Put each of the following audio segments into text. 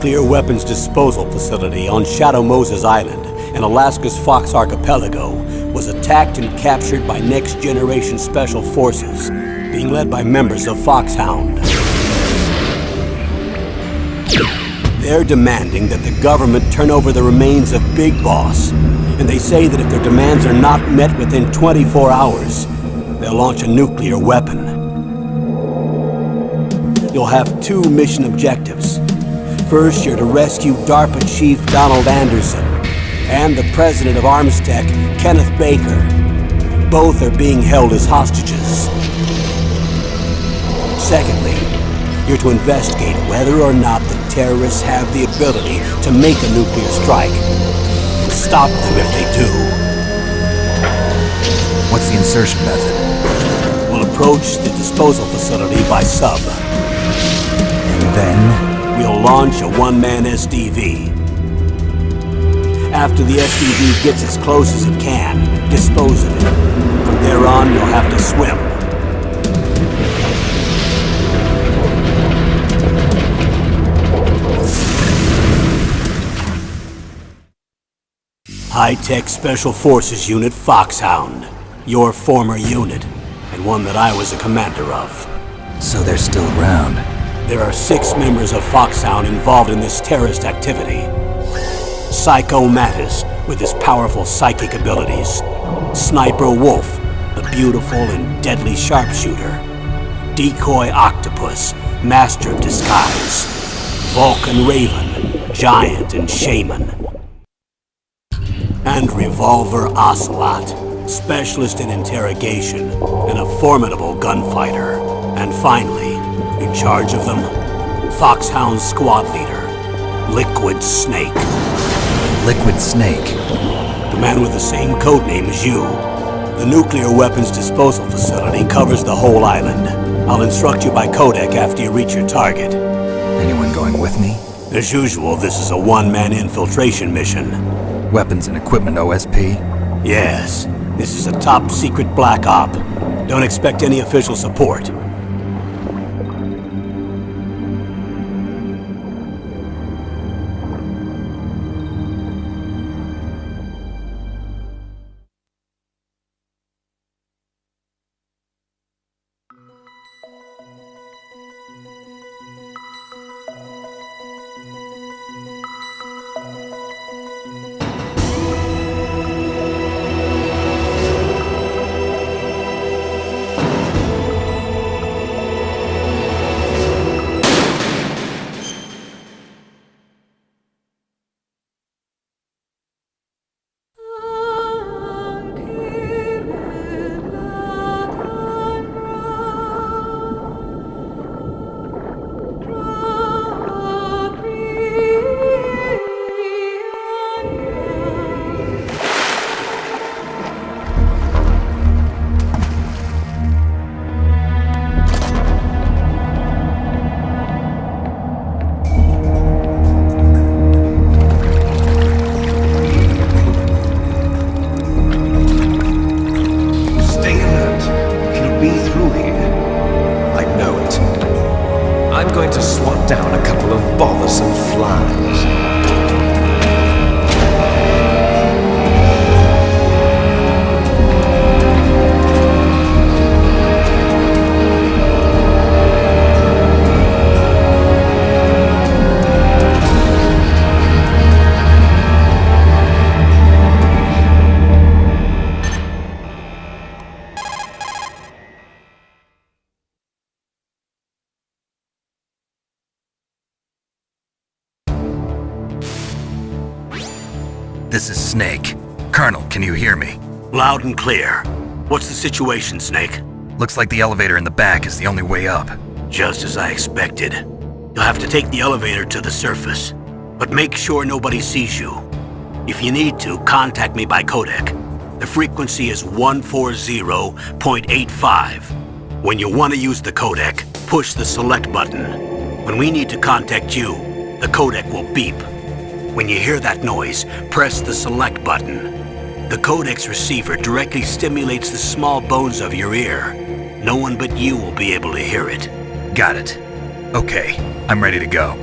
nuclear weapons disposal facility on Shadow Moses Island in Alaska's Fox Archipelago was attacked and captured by next-generation special forces, being led by members of FOXHOUND. They're demanding that the government turn over the remains of Big Boss, and they say that if their demands are not met within 24 hours, they'll launch a nuclear weapon. You'll have two mission objectives. First, you're to rescue DARPA Chief Donald Anderson and the President of Armstech, Kenneth Baker. Both are being held as hostages. Secondly, you're to investigate whether or not the terrorists have the ability to make a nuclear strike and stop them if they do. What's the insertion method? We'll approach the disposal facility by sub. And then? We'll launch a one-man SDV. After the SDV gets as close as it can, dispose of it. From there on, you'll have to swim. High-Tech Special Forces Unit FOXHOUND. Your former unit, and one that I was a commander of. So they're still around. There are 6 members of FOXHOUND involved in this terrorist activity. Psycho Mattis, with his powerful psychic abilities. Sniper Wolf, the beautiful and deadly sharpshooter. Decoy Octopus, master of disguise. Vulcan Raven, giant and shaman. And Revolver Ocelot, specialist in interrogation and a formidable gunfighter. And finally, in charge of them, FOXHOUND squad leader, Liquid Snake. Liquid Snake? The man with the same codename as you. The nuclear weapons disposal facility covers the whole island. I'll instruct you by codec after you reach your target. Anyone going with me? As usual, this is a one-man infiltration mission. Weapons and equipment OSP? Yes. This is a top-secret black op. Don't expect any official support. This is Snake. Colonel, can you hear me? Loud and clear. What's the situation, Snake? Looks like the elevator in the back is the only way up. Just as I expected. You'll have to take the elevator to the surface, but make sure nobody sees you. If you need to, contact me by codec. The frequency is 140.85. When you want to use the codec, push the select button. When we need to contact you, the codec will beep. When you hear that noise, press the select button. The codec's receiver directly stimulates the small bones of your ear. No one but you will be able to hear it. Got it. Okay, I'm ready to go.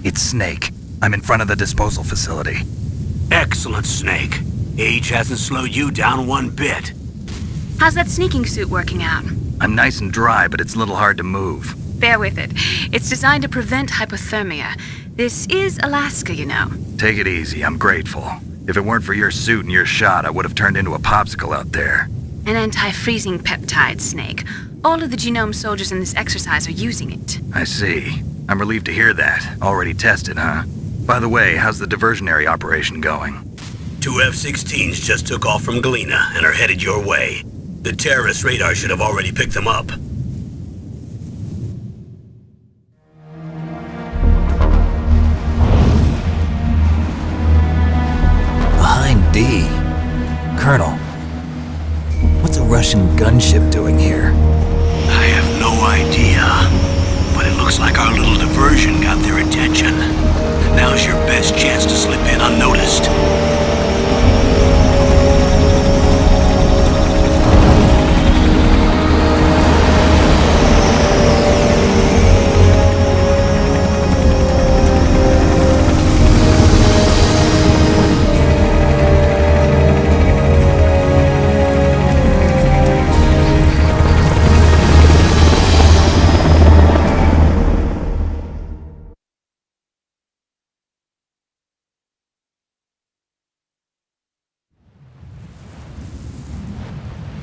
It's Snake. I'm in front of the disposal facility. Excellent, Snake. Age hasn't slowed you down one bit. How's that sneaking suit working out? I'm nice and dry, but it's a little hard to move. Bear with it. It's designed to prevent hypothermia. This is Alaska, you know. Take it easy, I'm grateful. If it weren't for your suit and your shot, I would have turned into a popsicle out there. An anti-freezing peptide, Snake. All of the genome soldiers in this exercise are using it. I see. I'm relieved to hear that. Already tested, huh? By the way, how's the diversionary operation going? 2 F-16s just took off from Galena and are headed your way. The terrorist radar should have already picked them up. Behind D. Colonel, what's a Russian gunship doing here? I have no idea, but it looks like our little diversion got their attention. Now's your best chance to slip in unnoticed.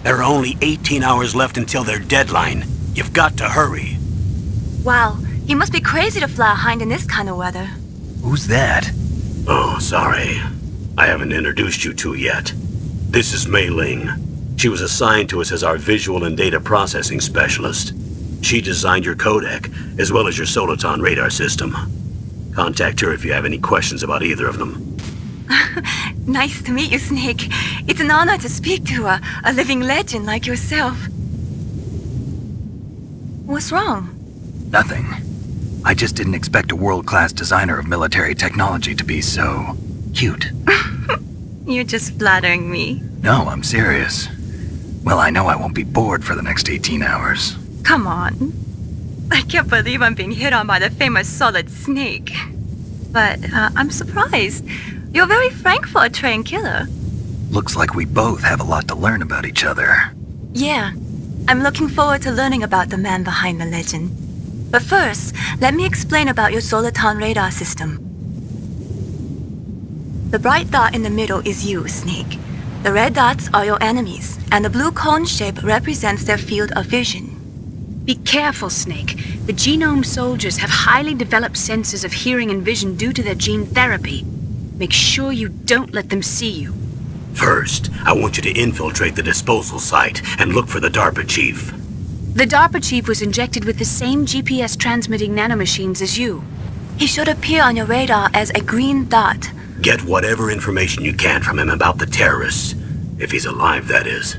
There are only 18 hours left until their deadline. You've got to hurry. Wow, you must be crazy to fly a hind in this kind of weather. Who's that? Oh, sorry. I haven't introduced you to yet. This is Mei Ling. She was assigned to us as our visual and data processing specialist. She designed your codec, as well as your Soliton radar system. Contact her if you have any questions about either of them. Nice to meet you, Snake. It's an honor to speak to a living legend like yourself. What's wrong? Nothing. I just didn't expect a world-class designer of military technology to be so cute. You're just flattering me. No, I'm serious. Well, I know I won't be bored for the next 18 hours. Come on. I can't believe I'm being hit on by the famous Solid Snake. But I'm surprised. You're very frank for a trained killer. Looks like we both have a lot to learn about each other. Yeah, I'm looking forward to learning about the man behind the legend. But first, let me explain about your Soliton radar system. The bright dot in the middle is you, Snake. The red dots are your enemies, and the blue cone shape represents their field of vision. Be careful, Snake. The genome soldiers have highly developed senses of hearing and vision due to their gene therapy. Make sure you don't let them see you. First, I want you to infiltrate the disposal site and look for the DARPA chief. The DARPA chief was injected with the same GPS transmitting nanomachines as you. He should appear on your radar as a green dot. Get whatever information you can from him about the terrorists. If he's alive, that is.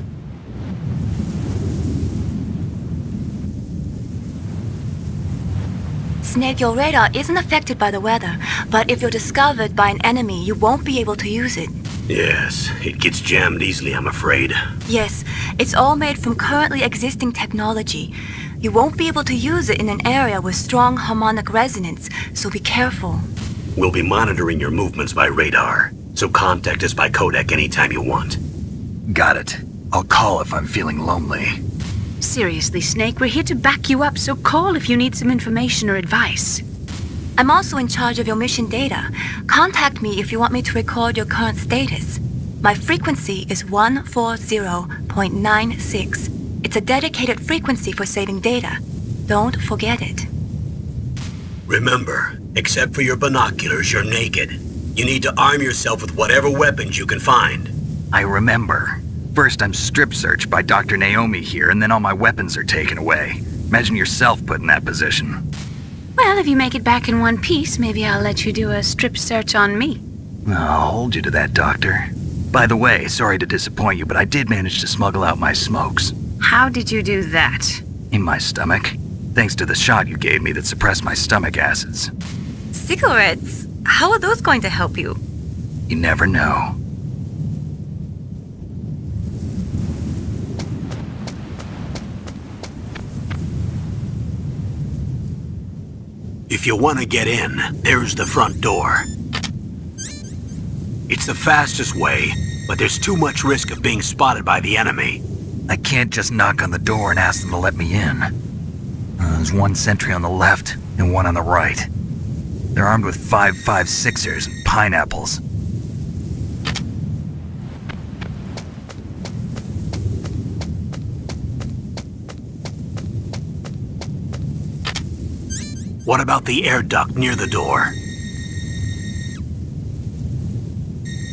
Snake, your radar isn't affected by the weather, but if you're discovered by an enemy, you won't be able to use it. Yes, it gets jammed easily, I'm afraid. Yes, it's all made from currently existing technology. You won't be able to use it in an area with strong harmonic resonance, so be careful. We'll be monitoring your movements by radar, so contact us by codec anytime you want. Got it. I'll call if I'm feeling lonely. Seriously, Snake, we're here to back you up, so call if you need some information or advice. I'm also in charge of your mission data. Contact me if you want me to record your current status. My frequency is 140.96. It's a dedicated frequency for saving data. Don't forget it. Remember, except for your binoculars, you're naked. You need to arm yourself with whatever weapons you can find. I remember. First, I'm strip searched by Dr. Naomi here, and then all my weapons are taken away. Imagine yourself put in that position. Well, if you make it back in one piece, maybe I'll let you do a strip search on me. I'll hold you to that, Doctor. By the way, sorry to disappoint you, but I did manage to smuggle out my smokes. How did you do that? In my stomach. Thanks to the shot you gave me that suppressed my stomach acids. Cigarettes? How are those going to help you? You never know. If you want to get in, there's the front door. It's the fastest way, but there's too much risk of being spotted by the enemy. I can't just knock on the door and ask them to let me in. There's one sentry on the left and one on the right. They're armed with 5.56ers and pineapples. What about the air duct near the door?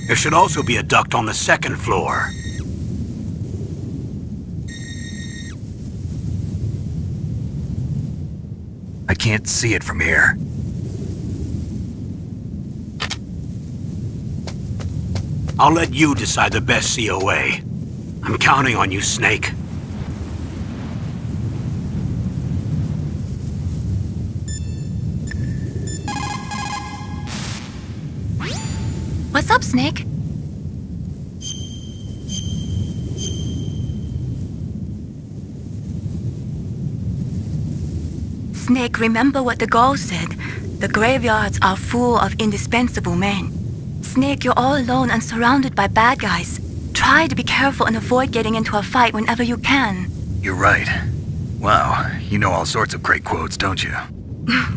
There should also be a duct on the second floor. I can't see it from here. I'll let you decide the best COA. I'm counting on you, Snake. What's up, Snake? Snake, remember what the Gaul said. The graveyards are full of indispensable men. Snake, you're all alone and surrounded by bad guys. Try to be careful and avoid getting into a fight whenever you can. You're right. Wow, you know all sorts of great quotes, don't you?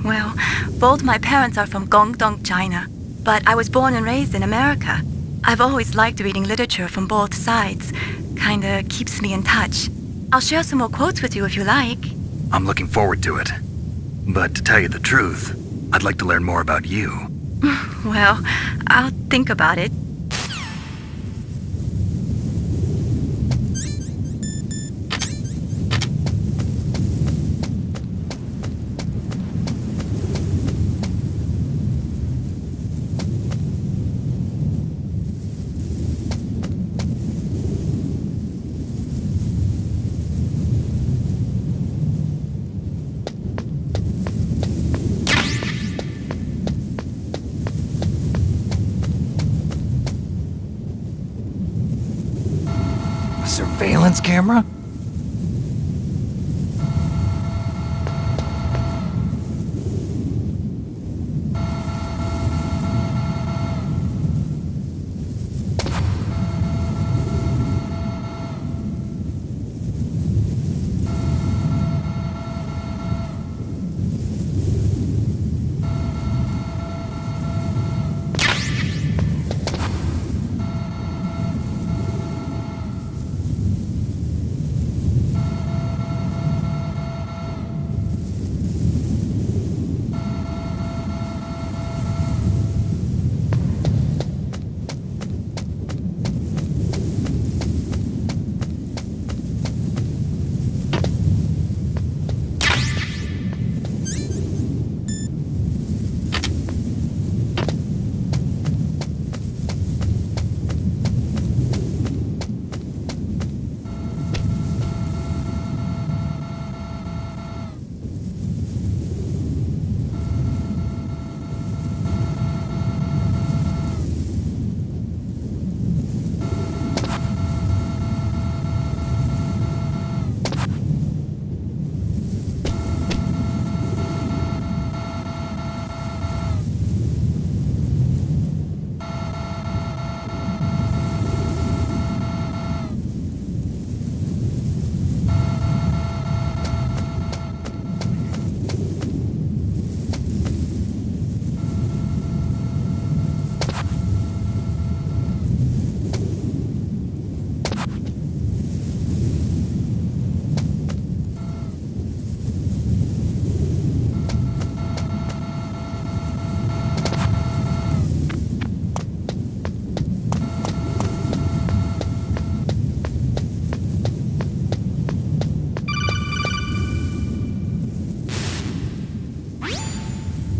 Well, both my parents are from Guangdong, China, but I was born and raised in America. I've always liked reading literature from both sides. Kinda keeps me in touch. I'll share some more quotes with you if you like. I'm looking forward to it. But to tell you the truth, I'd like to learn more about you. Well, I'll think about it. Surveillance camera?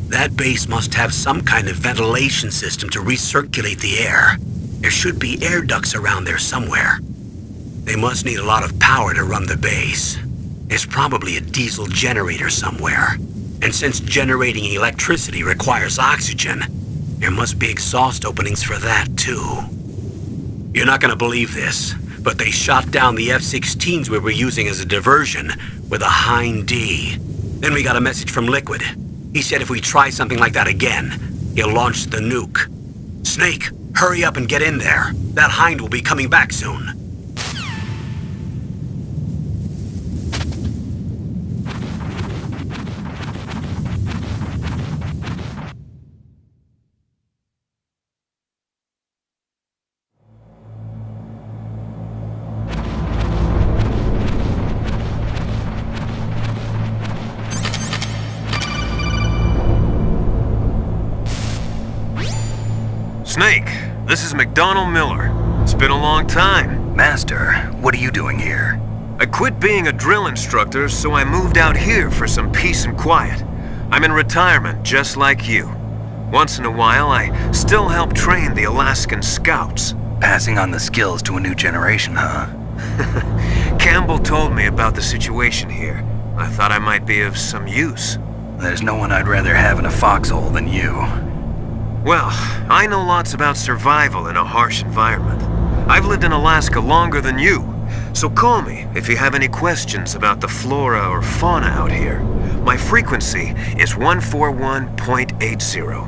That base must have some kind of ventilation system to recirculate the air. There should be air ducts around there somewhere. They must need a lot of power to run the base. There's probably a diesel generator somewhere. And since generating electricity requires oxygen, there must be exhaust openings for that too. You're not gonna believe this, but they shot down the F-16s we were using as a diversion with a Hind D. Then we got a message from Liquid. He said if we try something like that again, he'll launch the nuke. Snake, hurry up and get in there. That hind will be coming back soon. Snake, this is McDonald Miller. It's been a long time. Master, what are you doing here? I quit being a drill instructor, so I moved out here for some peace and quiet. I'm in retirement, just like you. Once in a while, I still help train the Alaskan Scouts. Passing on the skills to a new generation, huh? Campbell told me about the situation here. I thought I might be of some use. There's no one I'd rather have in a foxhole than you. Well, I know lots about survival in a harsh environment. I've lived in Alaska longer than you, so call me if you have any questions about the flora or fauna out here. My frequency is 141.80.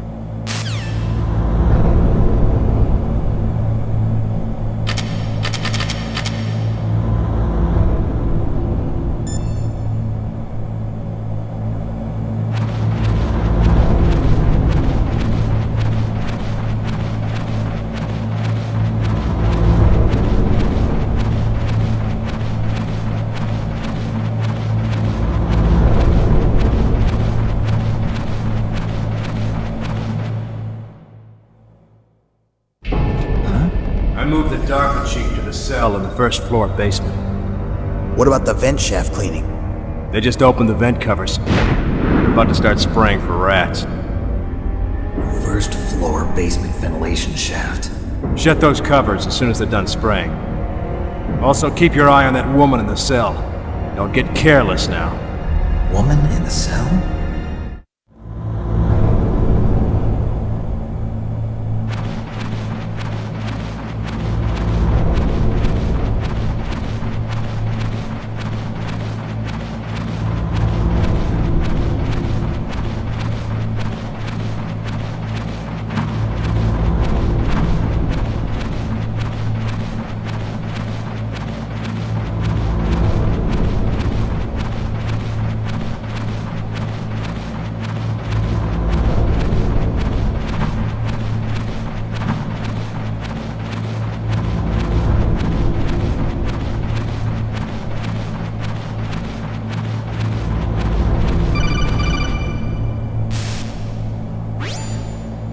I moved the darker chief to the cell in the first floor basement. What about the vent shaft cleaning? They just opened the vent covers. They're about to start spraying for rats. First floor basement ventilation shaft. Shut those covers as soon as they're done spraying. Also, keep your eye on that woman in the cell. Don't get careless now. Woman in the cell?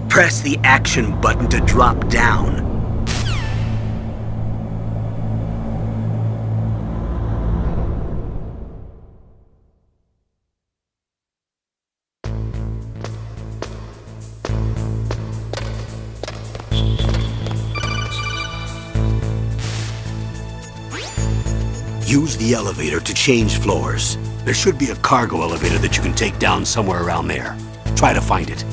Press the action button to drop down. Use the elevator to change floors. There should be a cargo elevator that you can take down somewhere around there. Try to find it.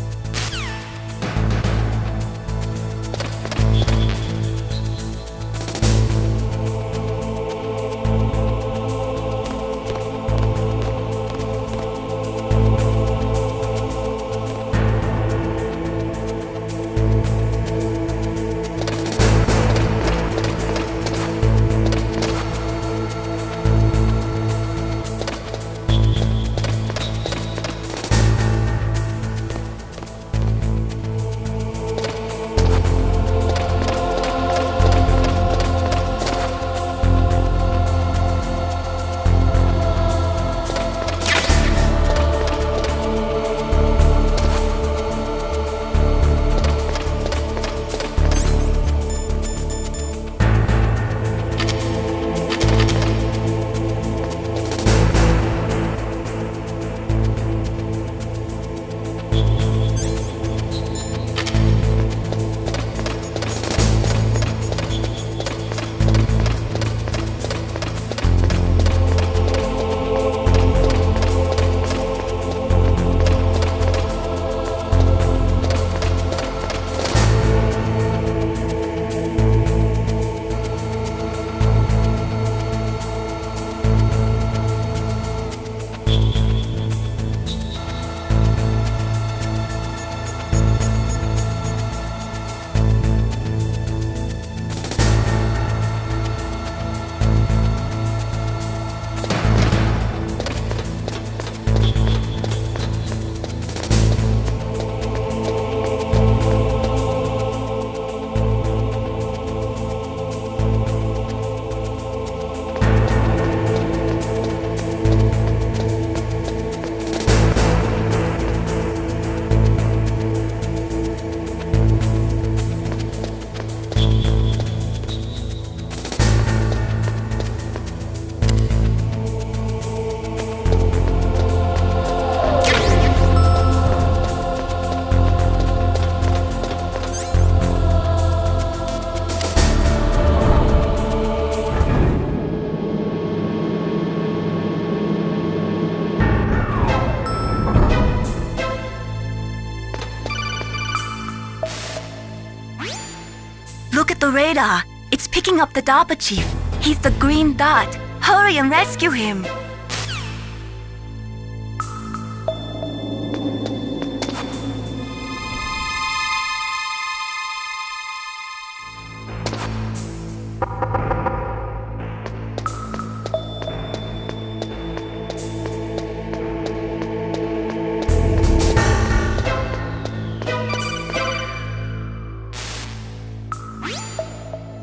Look at the radar. It's picking up the DARPA chief. He's the green dot. Hurry and rescue him.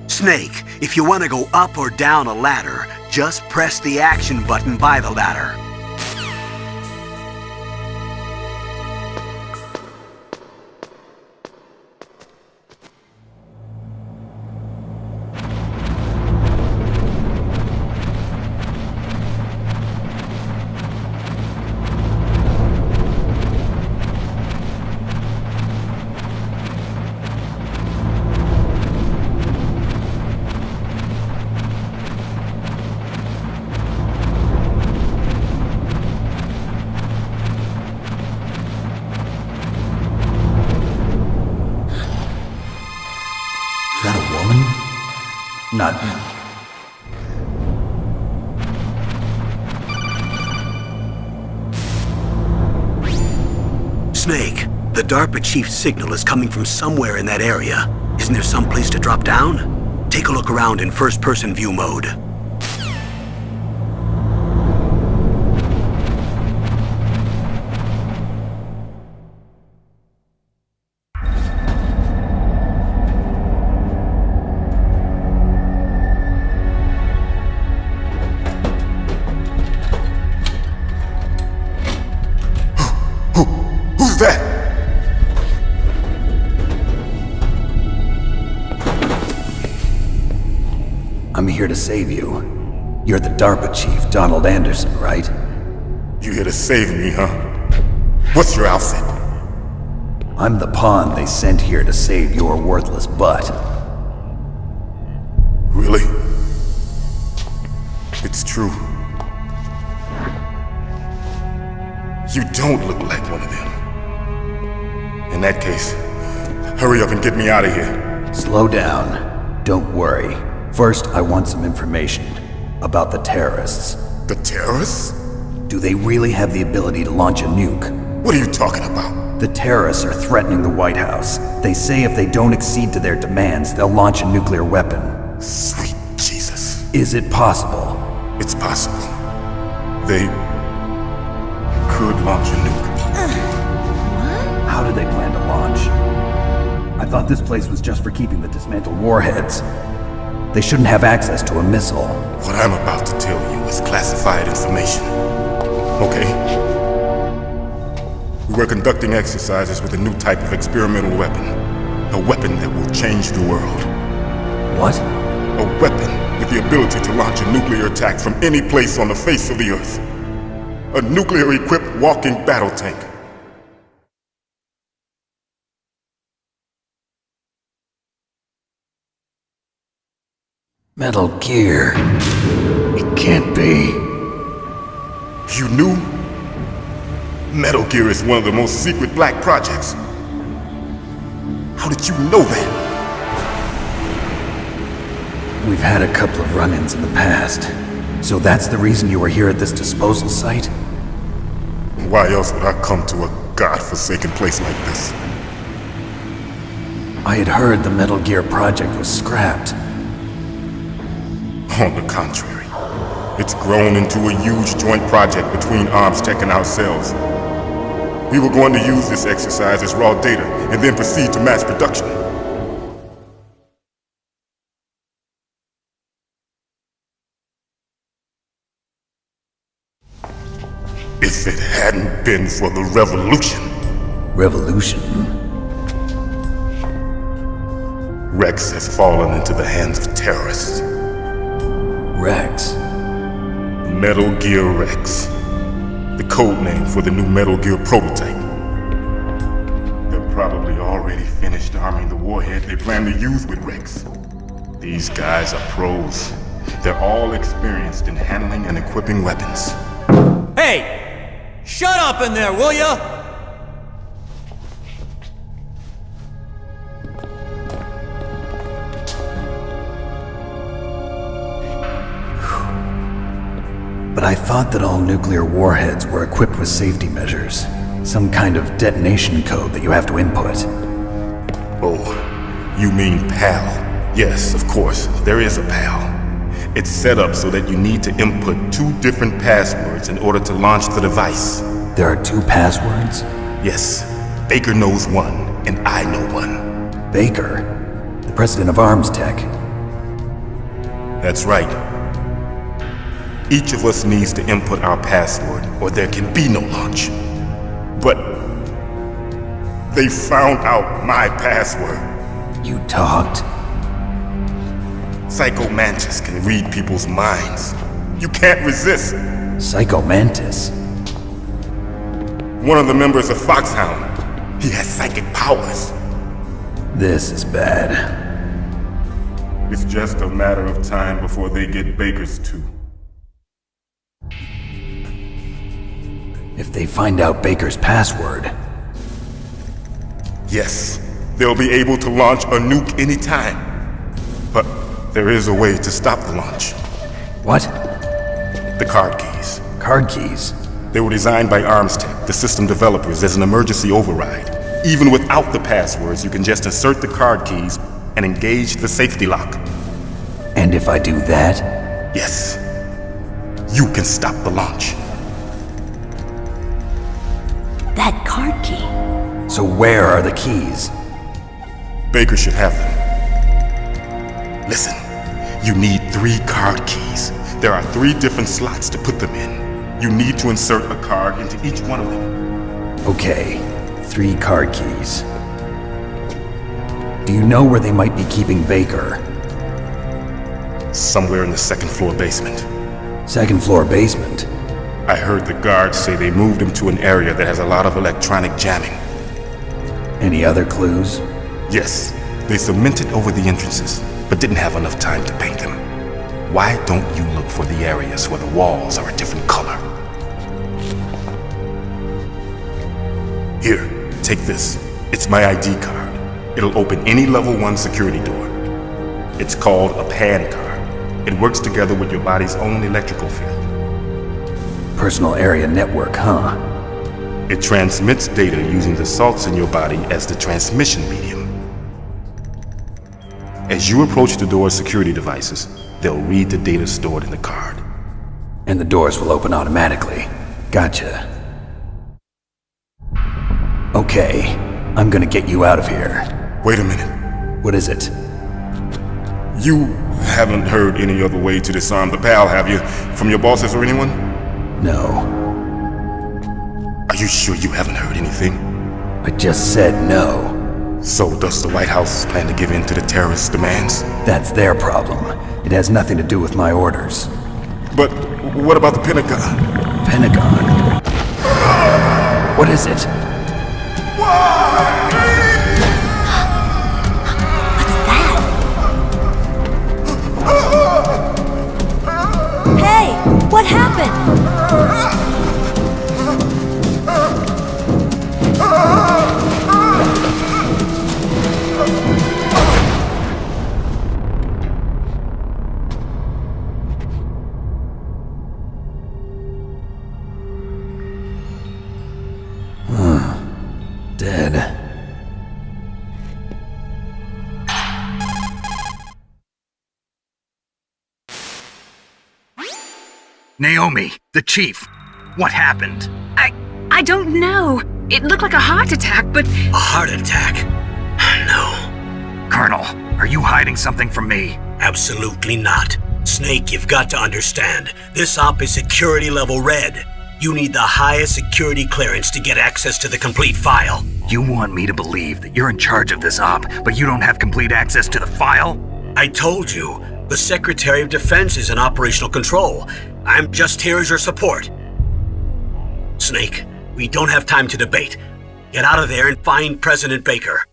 Snake, if you want to go up or down a ladder, just press the action button by the ladder. Is that a woman? Not... Snake, the DARPA chief's signal is coming from somewhere in that area. Isn't there some place to drop down? Take a look around in first-person view mode. Who's that? I'm here to save you. You're the DARPA chief, Donald Anderson, right? You here to save me, huh? What's your outfit? I'm the pawn they sent here to save your worthless butt. Really? It's true. You don't look like one of them. In that case, hurry up and get me out of here. Slow down. Don't worry. First, I want some information about the terrorists. The terrorists? Do they really have the ability to launch a nuke? What are you talking about? The terrorists are threatening the White House. They say if they don't accede to their demands, they'll launch a nuclear weapon. Sweet Jesus. Is it possible? It's possible. They could launch a nuke. How do they plan to launch? I thought this place was just for keeping the dismantled warheads. They shouldn't have access to a missile. What I'm about to tell you is classified information. Okay? We were conducting exercises with a new type of experimental weapon. A weapon that will change the world. What? A weapon with the ability to launch a nuclear attack from any place on the face of the Earth. A nuclear-equipped walking battle tank. Metal Gear. It can't be. You knew? Metal Gear is one of the most secret black projects. How did you know that? We've had a couple of run-ins in the past. So that's the reason you were here at this disposal site? Why else would I come to a godforsaken place like this? I had heard the Metal Gear project was scrapped. On the contrary, it's grown into a huge joint project between ArmsTech and ourselves. We were going to use this exercise as raw data and then proceed to mass production. If it hadn't been for the revolution. Revolution? Rex has fallen into the hands of terrorists. Rex? Metal Gear Rex. The code name for the new Metal Gear prototype. They're probably already finished arming the warhead they plan to use with Rex. These guys are pros. They're all experienced in handling and equipping weapons. Hey! Shut up in there, will ya? but I thought that all nuclear warheads were equipped with safety measures. Some kind of detonation code that you have to input. Oh, you mean PAL? Yes, of course, there is a PAL. It's set up so that you need to input 2 different passwords in order to launch the device. There are 2 passwords? Yes, Baker knows one, and I know one. Baker? The president of Arms Tech? That's right. Each of us needs to input our password, or there can be no launch. But they found out my password. You talked? Psycho Mantis can read people's minds. You can't resist. Psycho Mantis? One of the members of FOXHOUND. He has psychic powers. This is bad. It's just a matter of time before they get Baker's too. If they find out Baker's password... Yes, they'll be able to launch a nuke anytime. But there is a way to stop the launch. What? The card keys. Card keys? They were designed by Arms Tech, the system developers, as an emergency override. Even without the passwords, you can just insert the card keys and engage the safety lock. And if I do that? Yes. You can stop the launch. That card key. So where are the keys? Baker should have them. Listen, you need 3 card keys. There are 3 different slots to put them in. You need to insert a card into each one of them. Okay, 3 card keys. Do you know where they might be keeping Baker? Somewhere in the 2nd floor basement. 2nd floor basement? I heard the guards say they moved him to an area that has a lot of electronic jamming. Any other clues? Yes, they cemented over the entrances, but didn't have enough time to paint them. Why don't you look for the areas where the walls are a different color? Here, take this. It's my ID card. It'll open any level 1 security door. It's called a PAN card. It works together with your body's own electrical field. Personal area network, huh? It transmits data using the salts in your body as the transmission medium. As you approach the door's security devices, they'll read the data stored in the card. And the doors will open automatically. Gotcha. Okay, I'm gonna get you out of here. Wait a minute. What is it? You haven't heard any other way to disarm the PAL, have you? From your bosses or anyone? No. Are you sure you haven't heard anything? I just said no. So does the White House plan to give in to the terrorists' demands? That's their problem. It has nothing to do with my orders. But what about the Pentagon? Pentagon? What is it? Hey, what happened? Dead. Naomi, the chief. What happened? I don't know. It looked like a heart attack, but... A heart attack? No. Colonel, are you hiding something from me? Absolutely not. Snake, you've got to understand. This op is security level red. You need the highest security clearance to get access to the complete file. You want me to believe that you're in charge of this op, but you don't have complete access to the file? I told you, the Secretary of Defense is in operational control. I'm just here as your support. Snake, we don't have time to debate. Get out of there and find President Baker.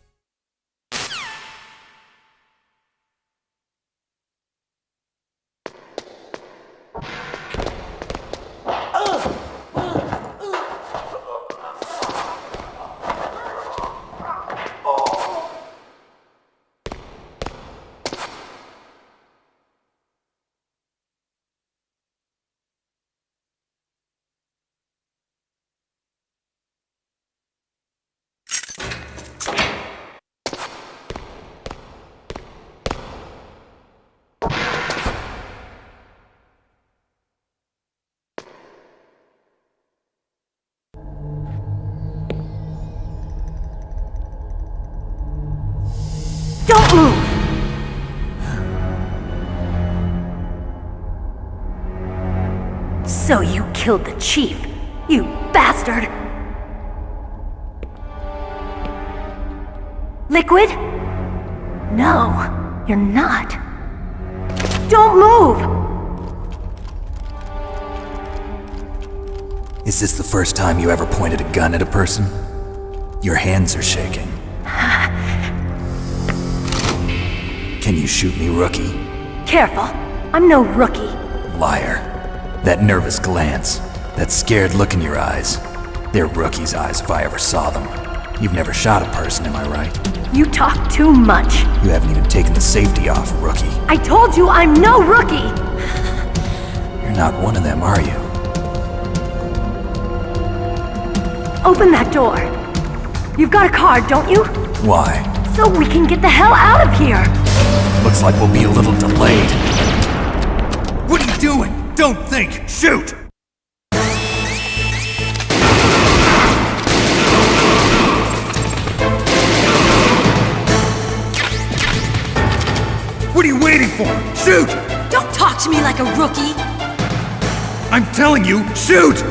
Don't move! So you killed the chief, you bastard! Liquid? No, you're not. Don't move! Is this the first time you ever pointed a gun at a person? Your hands are shaking. Can you shoot me, rookie? Careful, I'm no rookie. Liar. That nervous glance, that scared look in your eyes. They're rookie's eyes if I ever saw them. You've never shot a person, am I right? You talk too much. You haven't even taken the safety off, rookie. I told you I'm no rookie! You're not one of them, are you? Open that door. You've got a card, don't you? Why? So we can get the hell out of here! Looks like we'll be a little delayed. What are you doing? Don't think! Shoot! What are you waiting for? Shoot! Don't talk to me like a rookie! I'm telling you, shoot!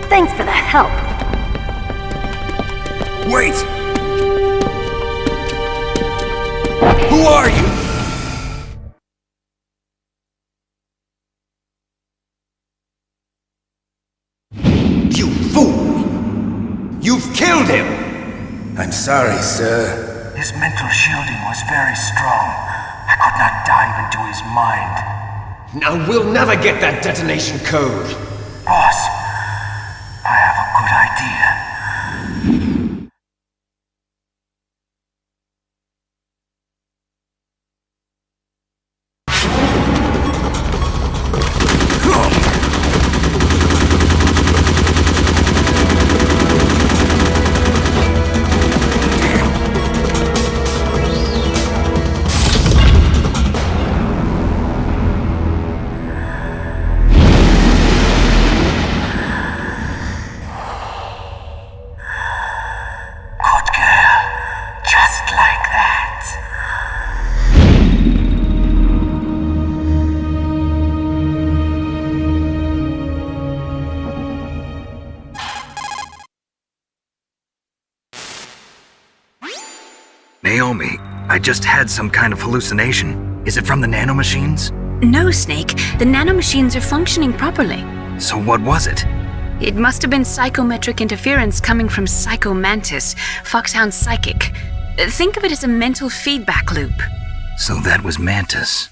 Thanks for the help. Wait! Who are you? You fool! You've killed him! I'm sorry, sir. His mental shielding was very strong. I could not dive into his mind. Now we'll never get that detonation code. Boss, I have a good idea. Naomi, I just had some kind of hallucination. Is it from the nanomachines? No, Snake. The nanomachines are functioning properly. So what was it? It must have been psychometric interference coming from Psycho Mantis, FOXHOUND psychic. Think of it as a mental feedback loop. So that was Mantis.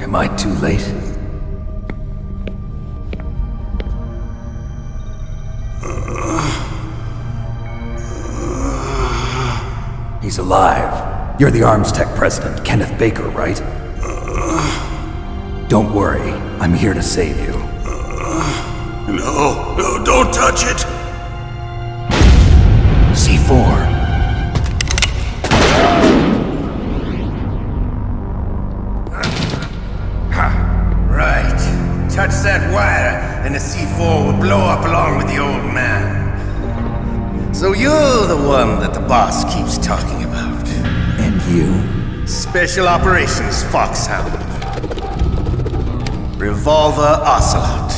Am I too late? He's alive. You're the Arms Tech president, Kenneth Baker, right? Don't worry, I'm here to save you. No, don't touch it! C4. Right. Touch that wire, and the C4 will blow up along with the old man. So you're the one that the boss keeps talking about. And you? Special Operations Foxhound. Revolver Ocelot.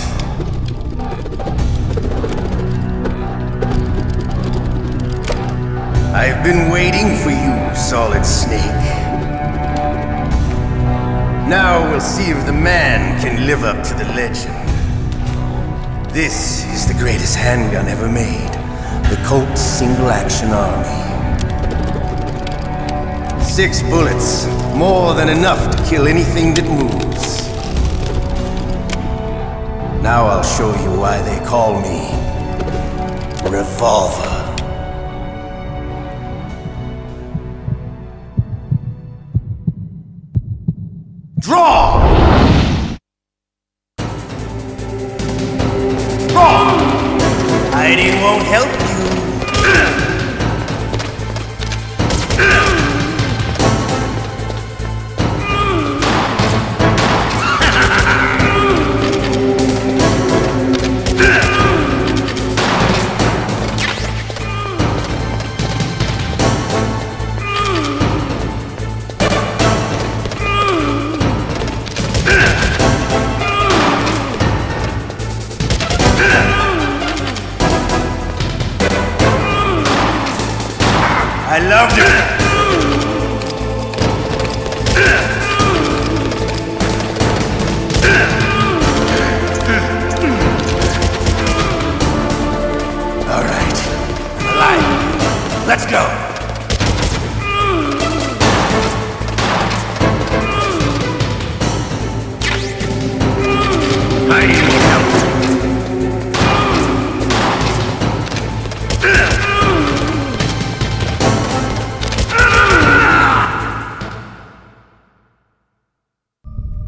I've been waiting for you, Solid Snake. Now we'll see if the man can live up to the legend. This is the greatest handgun ever made. The Colt Single Action Army. 6 bullets, more than enough to kill anything that moves. Now I'll show you why they call me Revolver. Draw! Draw! Hiding won't help you. I loved it. All right, I'm alive. Let's go. I need help.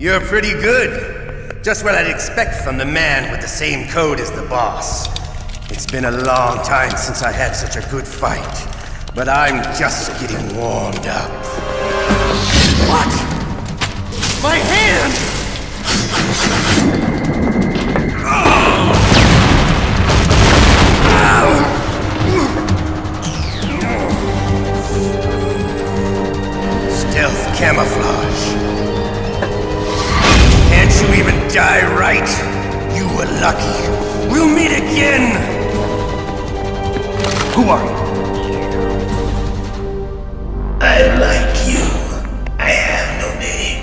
You're pretty good. Just what I'd expect from the man with the same code as the boss. It's been a long time since I had such a good fight, but I'm just getting warmed up. What? My hand! Stealth camouflage. Can't you even die right? You were lucky. We'll meet again! Who are you? I like you. I have no name.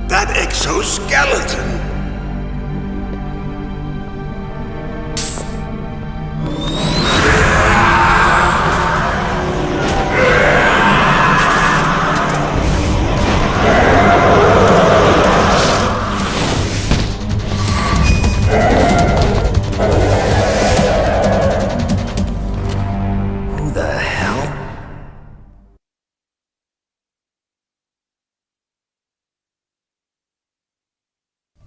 That exoskeleton.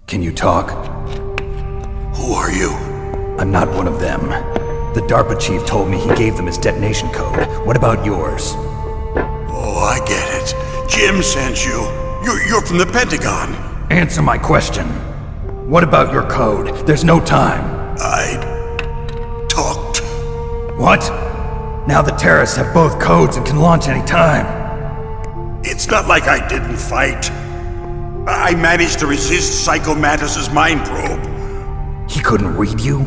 Can you talk? Who are you? I'm not one of them. The DARPA chief told me he gave them his detonation code. What about yours? Oh, I get it. Jim sent you. You're from the Pentagon. Answer my question. What about your code? There's no time. I talked. What? Now the terrorists have both codes and can launch any time. It's not like I didn't fight. I managed to resist Psycho Mantis's mind probe. He couldn't read you?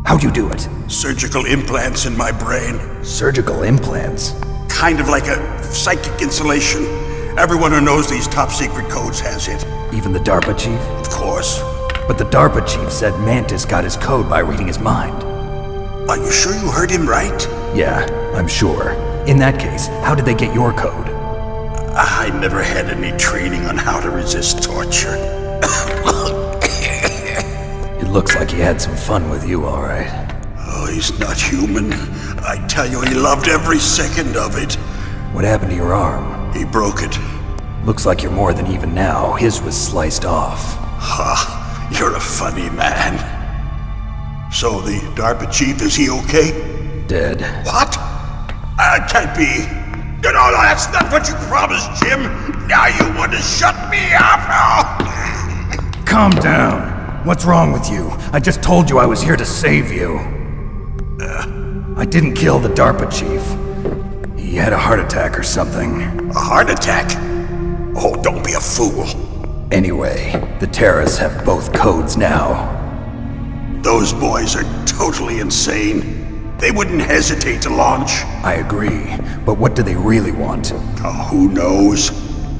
How'd you do it? Surgical implants in my brain. Surgical implants? Kind of like a psychic insulation. Everyone who knows these top secret codes has it. Even the DARPA chief? Of course. But the DARPA chief said Mantis got his code by reading his mind. Are you sure you heard him right? Yeah, I'm sure. In that case, how did they get your code? I never had any training on how to resist torture. It looks like he had some fun with you, all right. Oh, he's not human. I tell you, he loved every second of it. What happened to your arm? He broke it. Looks like you're more than even now. His was sliced off. Ha, you're a funny man. So the DARPA chief, is he okay? Dead. What? Can't be. You know, that's not what you promised, Jim. Now you want to shut me up? Oh. Calm down. What's wrong with you? I just told you I was here to save you. I didn't kill the DARPA chief. He had a heart attack or something. A heart attack? Oh, don't be a fool. Anyway, the terrorists have both codes now. Those boys are totally insane. They wouldn't hesitate to launch. I agree, but what do they really want? Oh, who knows?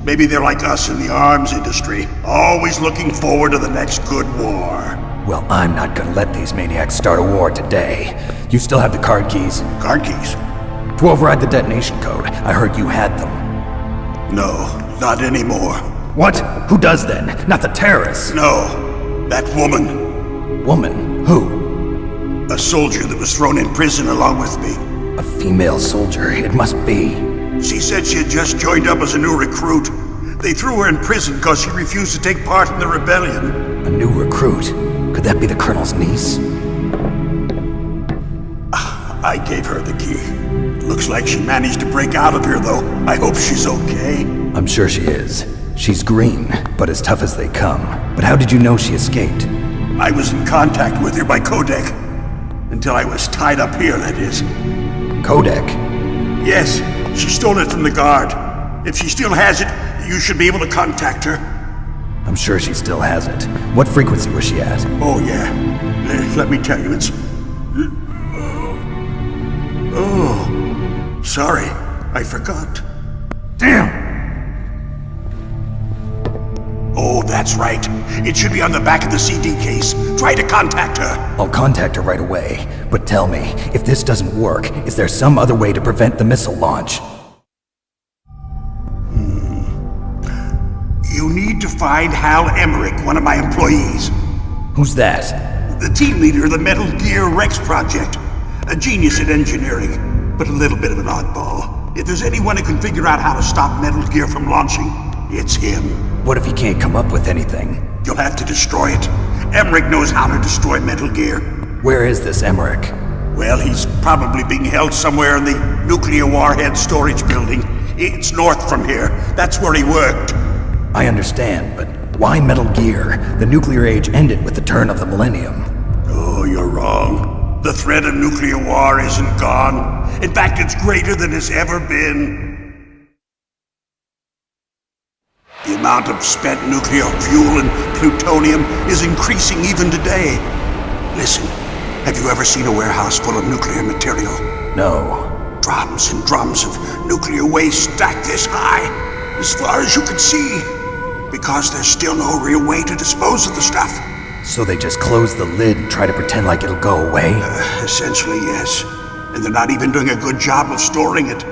Maybe they're like us in the arms industry, always looking forward to the next good war. Well, I'm not gonna let these maniacs start a war today. You still have the card keys? Card keys? To override the detonation code. I heard you had them. No, not anymore. What? Who does then? Not the terrorists? No, that woman. Woman? Who? A soldier that was thrown in prison along with me. A female soldier, it must be. She said she had just joined up as a new recruit. They threw her in prison because she refused to take part in the rebellion. A new recruit? Could that be the colonel's niece? I gave her the key. Looks like she managed to break out of here, though. I hope she's okay. I'm sure she is. She's green, but as tough as they come. But how did you know she escaped? I was in contact with her by codec. Until I was tied up here, that is. Codec? Yes, she stole it from the guard. If she still has it, you should be able to contact her. I'm sure she still has it. What frequency was she at? Oh, yeah. Let me tell you, it's... Oh, sorry. I forgot. Damn! Oh, that's right. It should be on the back of the CD case. Try to contact her. I'll contact her right away. But tell me, if this doesn't work, is there some other way to prevent the missile launch? You need to find Hal Emmerich, one of my employees. Who's that? The team leader of the Metal Gear Rex project. A genius at engineering, but a little bit of an oddball. If there's anyone who can figure out how to stop Metal Gear from launching, it's him. What if he can't come up with anything? You'll have to destroy it. Emmerich knows how to destroy Metal Gear. Where is this Emmerich? Well, he's probably being held somewhere in the nuclear warhead storage building. It's north from here. That's where he worked. I understand, but why Metal Gear? The nuclear age ended with the turn of the millennium. Oh, you're wrong. The threat of nuclear war isn't gone. In fact, it's greater than it's ever been. The amount of spent nuclear fuel and plutonium is increasing even today. Listen, have you ever seen a warehouse full of nuclear material? No. Drums and drums of nuclear waste stacked this high, as far as you can see, because there's still no real way to dispose of the stuff. So they just close the lid and try to pretend like it'll go away? Essentially, yes. And they're not even doing a good job of storing it.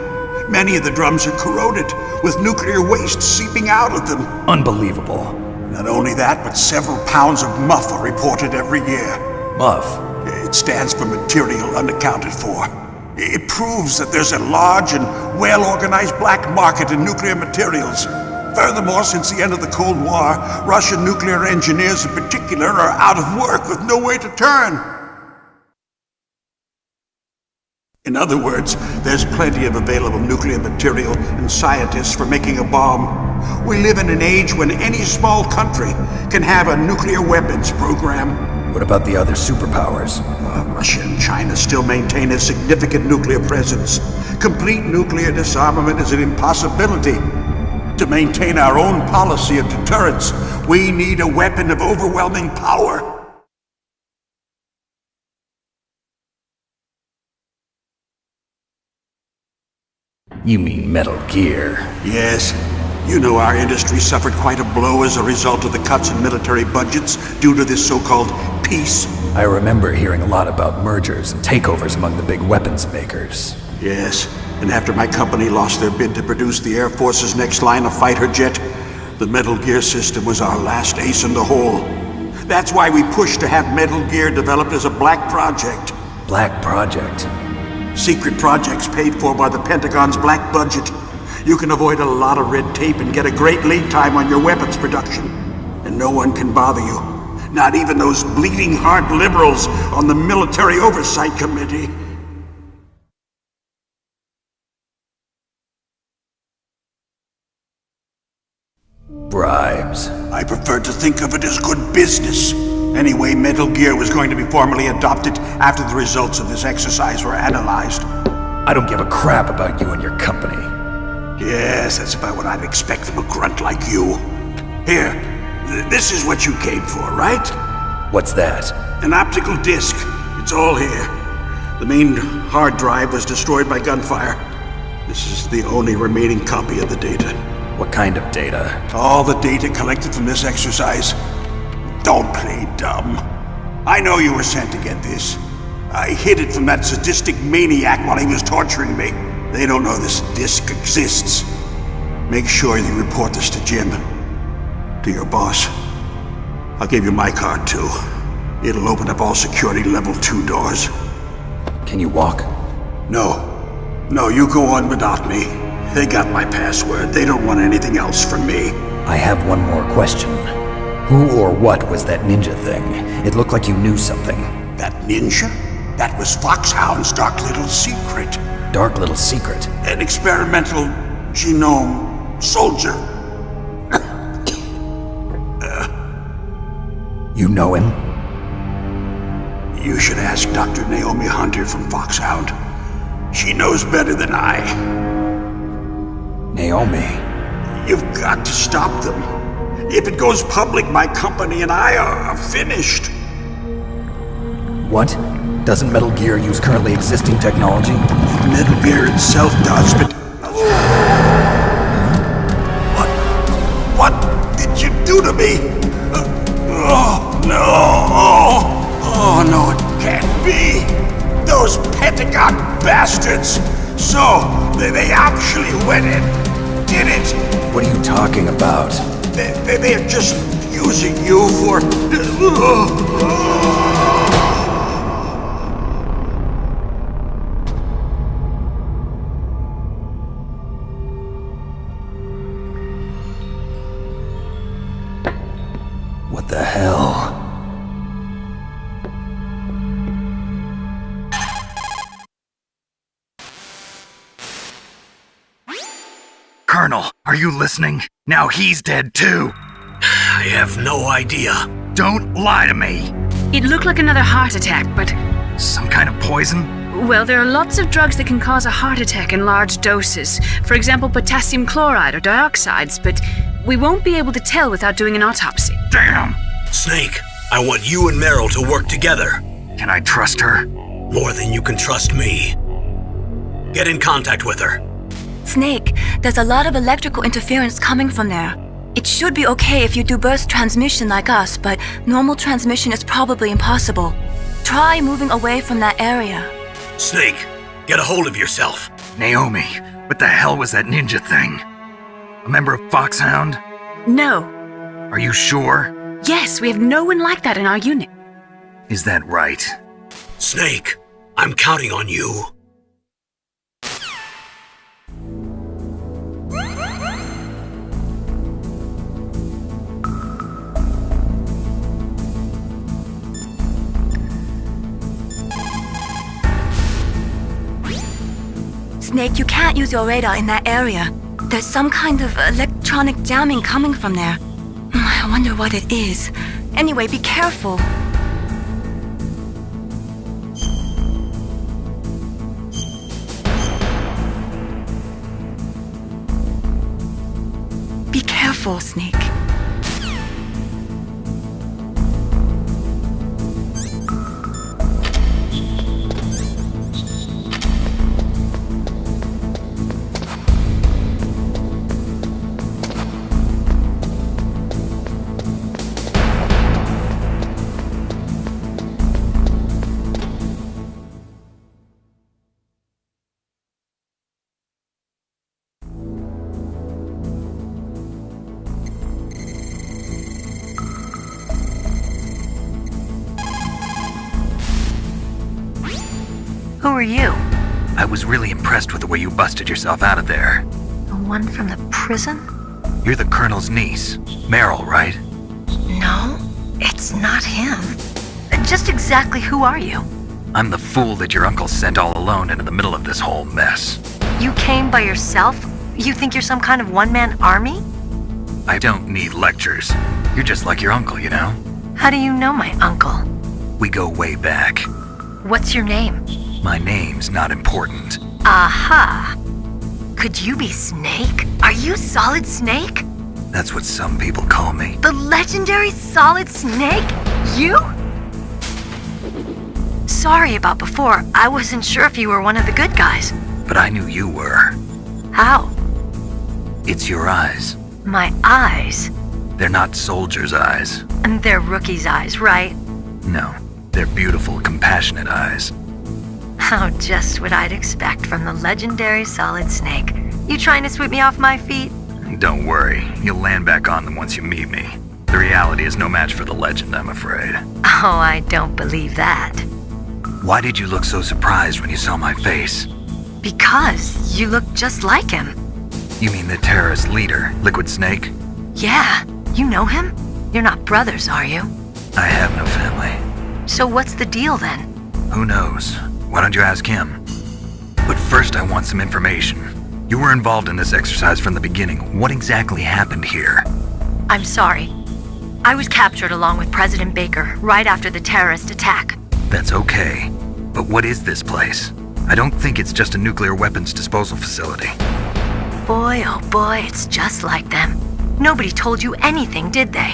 Many of the drums are corroded, with nuclear waste seeping out of them. Unbelievable. Not only that, but several pounds of MUF are reported every year. MUF? It stands for material unaccounted for. It proves that there's a large and well-organized black market in nuclear materials. Furthermore, since the end of the Cold War, Russian nuclear engineers in particular are out of work with no way to turn. In other words, there's plenty of available nuclear material and scientists for making a bomb. We live in an age when any small country can have a nuclear weapons program. What about the other superpowers? Russia and China still maintain a significant nuclear presence. Complete nuclear disarmament is an impossibility. To maintain our own policy of deterrence, we need a weapon of overwhelming power. You mean Metal Gear? Yes. You know our industry suffered quite a blow as a result of the cuts in military budgets due to this so-called peace. I remember hearing a lot about mergers and takeovers among the big weapons makers. Yes. And after my company lost their bid to produce the Air Force's next line of fighter jet, the Metal Gear system was our last ace in the hole. That's why we pushed to have Metal Gear developed as a black project. Black project? Secret projects paid for by the Pentagon's black budget. You can avoid a lot of red tape and get a great lead time on your weapons production. And no one can bother you. Not even those bleeding heart liberals on the Military Oversight Committee. Bribes. I prefer to think of it as good business. Anyway, Metal Gear was going to be formally adopted after the results of this exercise were analyzed. I don't give a crap about you and your company. Yes, that's about what I'd expect from a grunt like you. Here, this is what you came for, right? What's that? An optical disc. It's all here. The main hard drive was destroyed by gunfire. This is the only remaining copy of the data. What kind of data? All the data collected from this exercise. Don't play dumb. I know you were sent to get this. I hid it from that sadistic maniac while he was torturing me. They don't know this disc exists. Make sure you report this to Jim. To your boss. I'll give you my card too. It'll open up all security level 2 doors. Can you walk? No. No, you go on without me. They got my password. They don't want anything else from me. I have one more question. Who or what was that ninja thing? It looked like you knew something. That ninja? That was FOXHOUND's dark little secret. Dark little secret? An experimental genome soldier. You know him? You should ask Dr. Naomi Hunter from FOXHOUND. She knows better than I. Naomi? You've got to stop them. If it goes public, my company and I are finished. What? Doesn't Metal Gear use currently existing technology? Metal Gear itself does, but... What did you do to me? Oh, no! Oh, no, it can't be! Those Pentagon bastards! So, they actually went and did it! What are you talking about? They're just using you for... What the hell? Colonel, are you listening? Now he's dead too. I have no idea. Don't lie to me. It looked like another heart attack, but... Some kind of poison? Well, there are lots of drugs that can cause a heart attack in large doses. For example, potassium chloride or dioxides, but we won't be able to tell without doing an autopsy. Damn! Snake, I want you and Meryl to work together. Can I trust her? More than you can trust me. Get in contact with her. Snake, there's a lot of electrical interference coming from there. It should be okay if you do burst transmission like us, but normal transmission is probably impossible. Try moving away from that area. Snake, get a hold of yourself. Naomi, what the hell was that ninja thing? A member of FOXHOUND? No. Are you sure? Yes, we have no one like that in our unit. Is that right? Snake, I'm counting on you. Snake, you can't use your radar in that area. There's some kind of electronic jamming coming from there. I wonder what it is. Anyway, be careful. Be careful, Snake. are you? I was really impressed with the way you busted yourself out of there. The one from the prison? You're the Colonel's niece, Meryl, right? No, it's not him. Just exactly who are you? I'm the fool that your uncle sent all alone into the middle of this whole mess. You came by yourself? You think you're some kind of one-man army? I don't need lectures. You're just like your uncle, you know? How do you know my uncle? We go way back. What's your name? My name's not important. Aha! Could you be Snake? Are you Solid Snake? That's what some people call me. The legendary Solid Snake? You? Sorry about before. I wasn't sure if you were one of the good guys. But I knew you were. How? It's your eyes. My eyes? They're not soldiers' eyes. And they're rookies' eyes, right? No, they're beautiful, compassionate eyes. Oh, just what I'd expect from the legendary Solid Snake. You trying to sweep me off my feet? Don't worry, you'll land back on them once you meet me. The reality is no match for the legend, I'm afraid. Oh, I don't believe that. Why did you look so surprised when you saw my face? Because you look just like him. You mean the terrorist leader, Liquid Snake? Yeah, you know him? You're not brothers, are you? I have no family. So what's the deal then? Who knows? Why don't you ask him? But first I want some information. You were involved in this exercise from the beginning. What exactly happened here? I'm sorry. I was captured along with President Baker right after the terrorist attack. That's okay. But what is this place? I don't think it's just a nuclear weapons disposal facility. Boy, oh boy, it's just like them. Nobody told you anything, did they?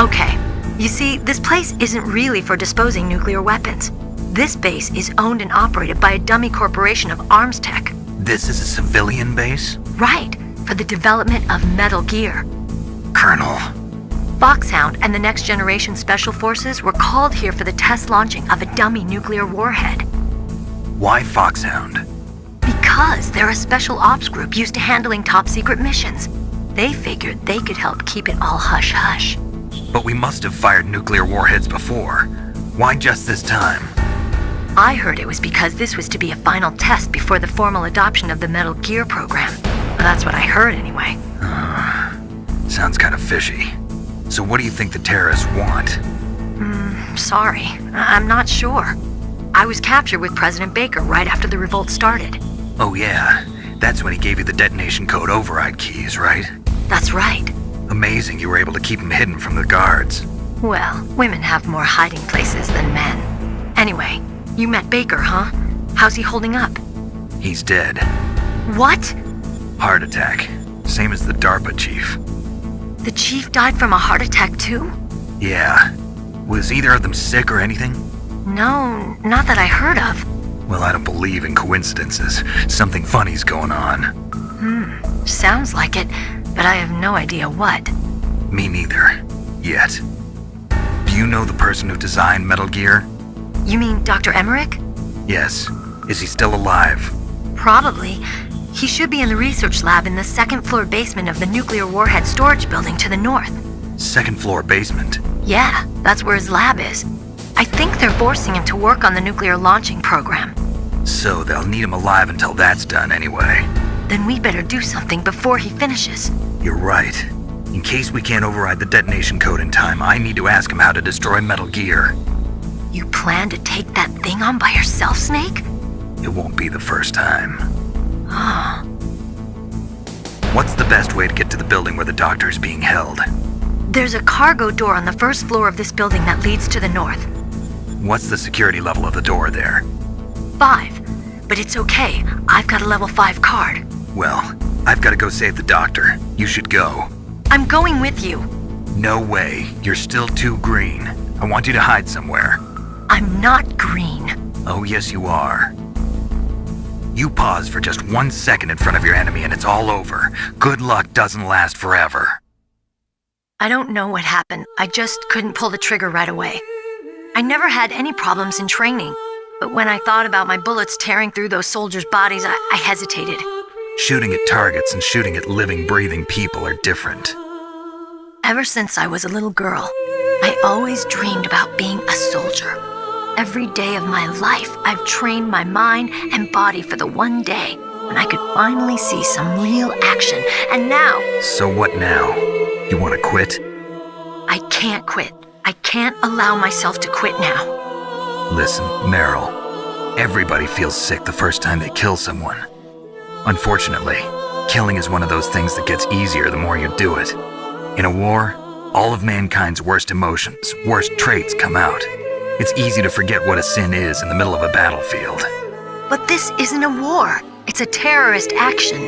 Okay, you see, this place isn't really for disposing nuclear weapons. This base is owned and operated by a dummy corporation of arms tech. This is a civilian base? Right, for the development of Metal Gear. Colonel. FOXHOUND and the Next Generation Special Forces were called here for the test launching of a dummy nuclear warhead. Why FOXHOUND? Because they're a special ops group used to handling top-secret missions. They figured they could help keep it all hush-hush. But we must have fired nuclear warheads before. Why just this time? I heard it was because this was to be a final test before the formal adoption of the Metal Gear program. That's what I heard anyway. Sounds kind of fishy. So what do you think the terrorists want? Sorry. I'm not sure. I was captured with President Baker right after the revolt started. Oh yeah, that's when he gave you the detonation code override keys, right? That's right. Amazing you were able to keep him hidden from the guards. Well, women have more hiding places than men. Anyway, you met Baker, huh? How's he holding up? He's dead. What? Heart attack. Same as the DARPA chief. The chief died from a heart attack too? Yeah. Was either of them sick or anything? No, not that I heard of. Well, I don't believe in coincidences. Something funny's going on. Sounds like it, but I have no idea what. Me neither. Yet. Do you know the person who designed Metal Gear? You mean Dr. Emmerich? Yes. Is he still alive? Probably. He should be in the research lab in the second-floor basement of the nuclear warhead storage building to the north. Second-floor basement? Yeah, that's where his lab is. I think they're forcing him to work on the nuclear launching program. So they'll need him alive until that's done anyway. Then we better do something before he finishes. You're right. In case we can't override the detonation code in time, I need to ask him how to destroy Metal Gear. You plan to take that thing on by yourself, Snake? It won't be the first time. Oh. What's the best way to get to the building where the doctor is being held? There's a cargo door on the first floor of this building that leads to the north. What's the security level of the door there? 5. But it's okay. I've got a level 5 card. Well, I've got to go save the doctor. You should go. I'm going with you. No way. You're still too green. I want you to hide somewhere. I'm not green. Oh, yes, you are. You pause for just 1 second in front of your enemy and it's all over. Good luck doesn't last forever. I don't know what happened. I just couldn't pull the trigger right away. I never had any problems in training, but when I thought about my bullets tearing through those soldiers' bodies, I hesitated. Shooting at targets and shooting at living, breathing people are different. Ever since I was a little girl, I always dreamed about being a soldier. Every day of my life, I've trained my mind and body for the one day when I could finally see some real action, and now... So what now? You want to quit? I can't quit. I can't allow myself to quit now. Listen, Meryl, everybody feels sick the first time they kill someone. Unfortunately, killing is one of those things that gets easier the more you do it. In a war, all of mankind's worst emotions, worst traits come out. It's easy to forget what a sin is in the middle of a battlefield. But this isn't a war. It's a terrorist action.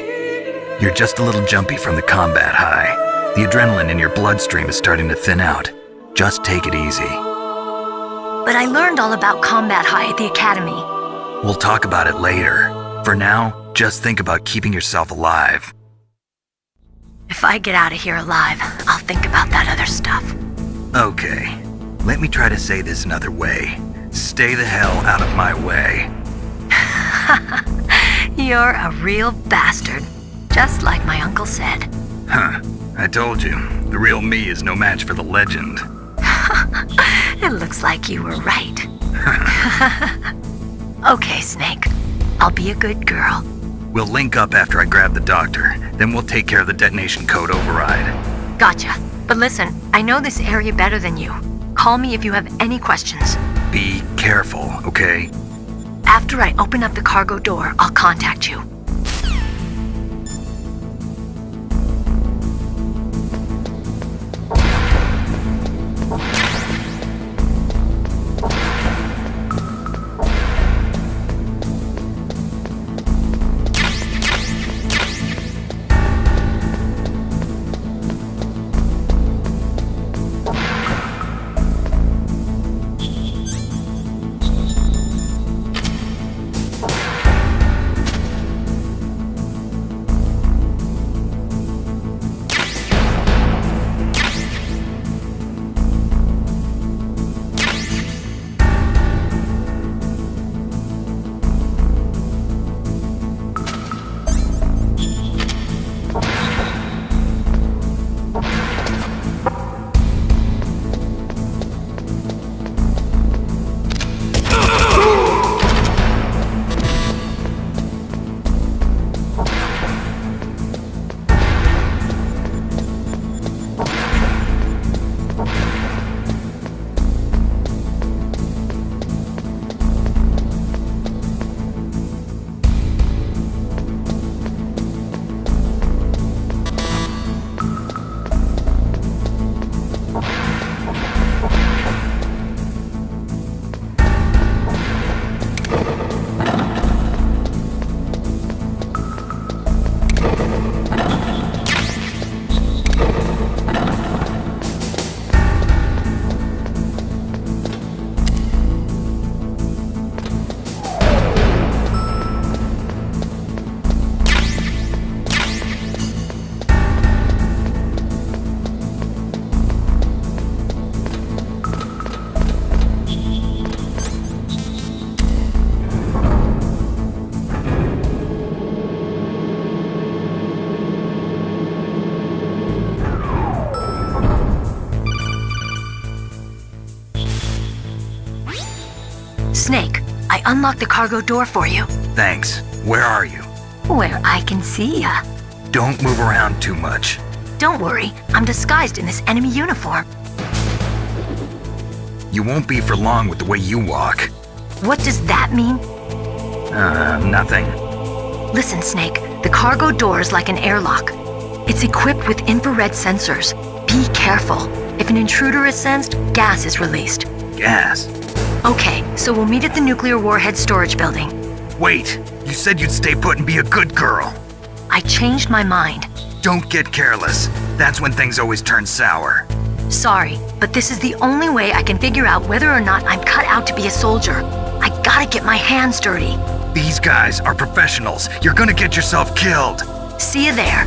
You're just a little jumpy from the combat high. The adrenaline in your bloodstream is starting to thin out. Just take it easy. But I learned all about combat high at the academy. We'll talk about it later. For now, just think about keeping yourself alive. If I get out of here alive, I'll think about that other stuff. Okay, let me try to say this another way. Stay the hell out of my way. You're a real bastard, just like my uncle said. Huh, I told you, the real me is no match for the legend. It looks like you were right. Okay, Snake. I'll be a good girl. We'll link up after I grab the doctor, then we'll take care of the detonation code override. Gotcha. But listen, I know this area better than you. Call me if you have any questions. Be careful, okay? After I open up the cargo door, I'll contact you. Snake, I unlocked the cargo door for you. Thanks. Where are you? Where I can see ya. Don't move around too much. Don't worry, I'm disguised in this enemy uniform. You won't be for long with the way you walk. What does that mean? Nothing. Listen, Snake, the cargo door is like an airlock. It's equipped with infrared sensors. Be careful. If an intruder is sensed, gas is released. Gas? Okay, so we'll meet at the nuclear warhead storage building. Wait, you said you'd stay put and be a good girl. I changed my mind. Don't get careless. That's when things always turn sour. Sorry, but this is the only way I can figure out whether or not I'm cut out to be a soldier. I gotta get my hands dirty. These guys are professionals. You're gonna get yourself killed. See you there.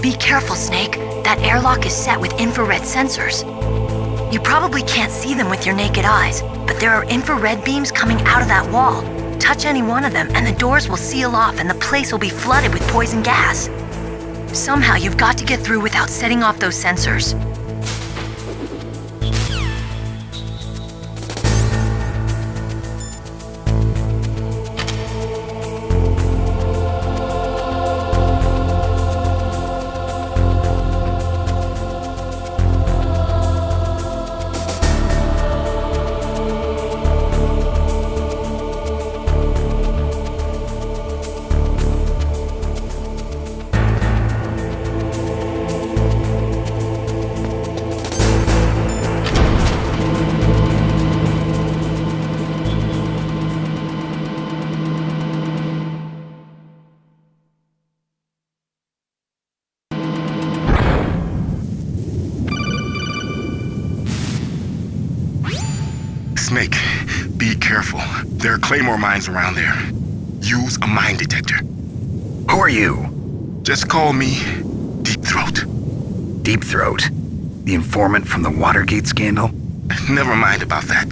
Be careful, Snake. That airlock is set with infrared sensors. You probably can't see them with your naked eyes, but there are infrared beams coming out of that wall. Touch any one of them and the doors will seal off and the place will be flooded with poison gas. Somehow you've got to get through without setting off those sensors. Snake, be careful. There are Claymore mines around there. Use a mine detector. Who are you? Just call me Deep Throat. Deep Throat? The informant from the Watergate scandal? Never mind about that.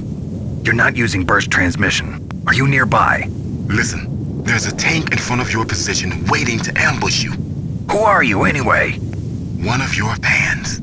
You're not using burst transmission. Are you nearby? Listen, there's a tank in front of your position waiting to ambush you. Who are you anyway? One of your fans.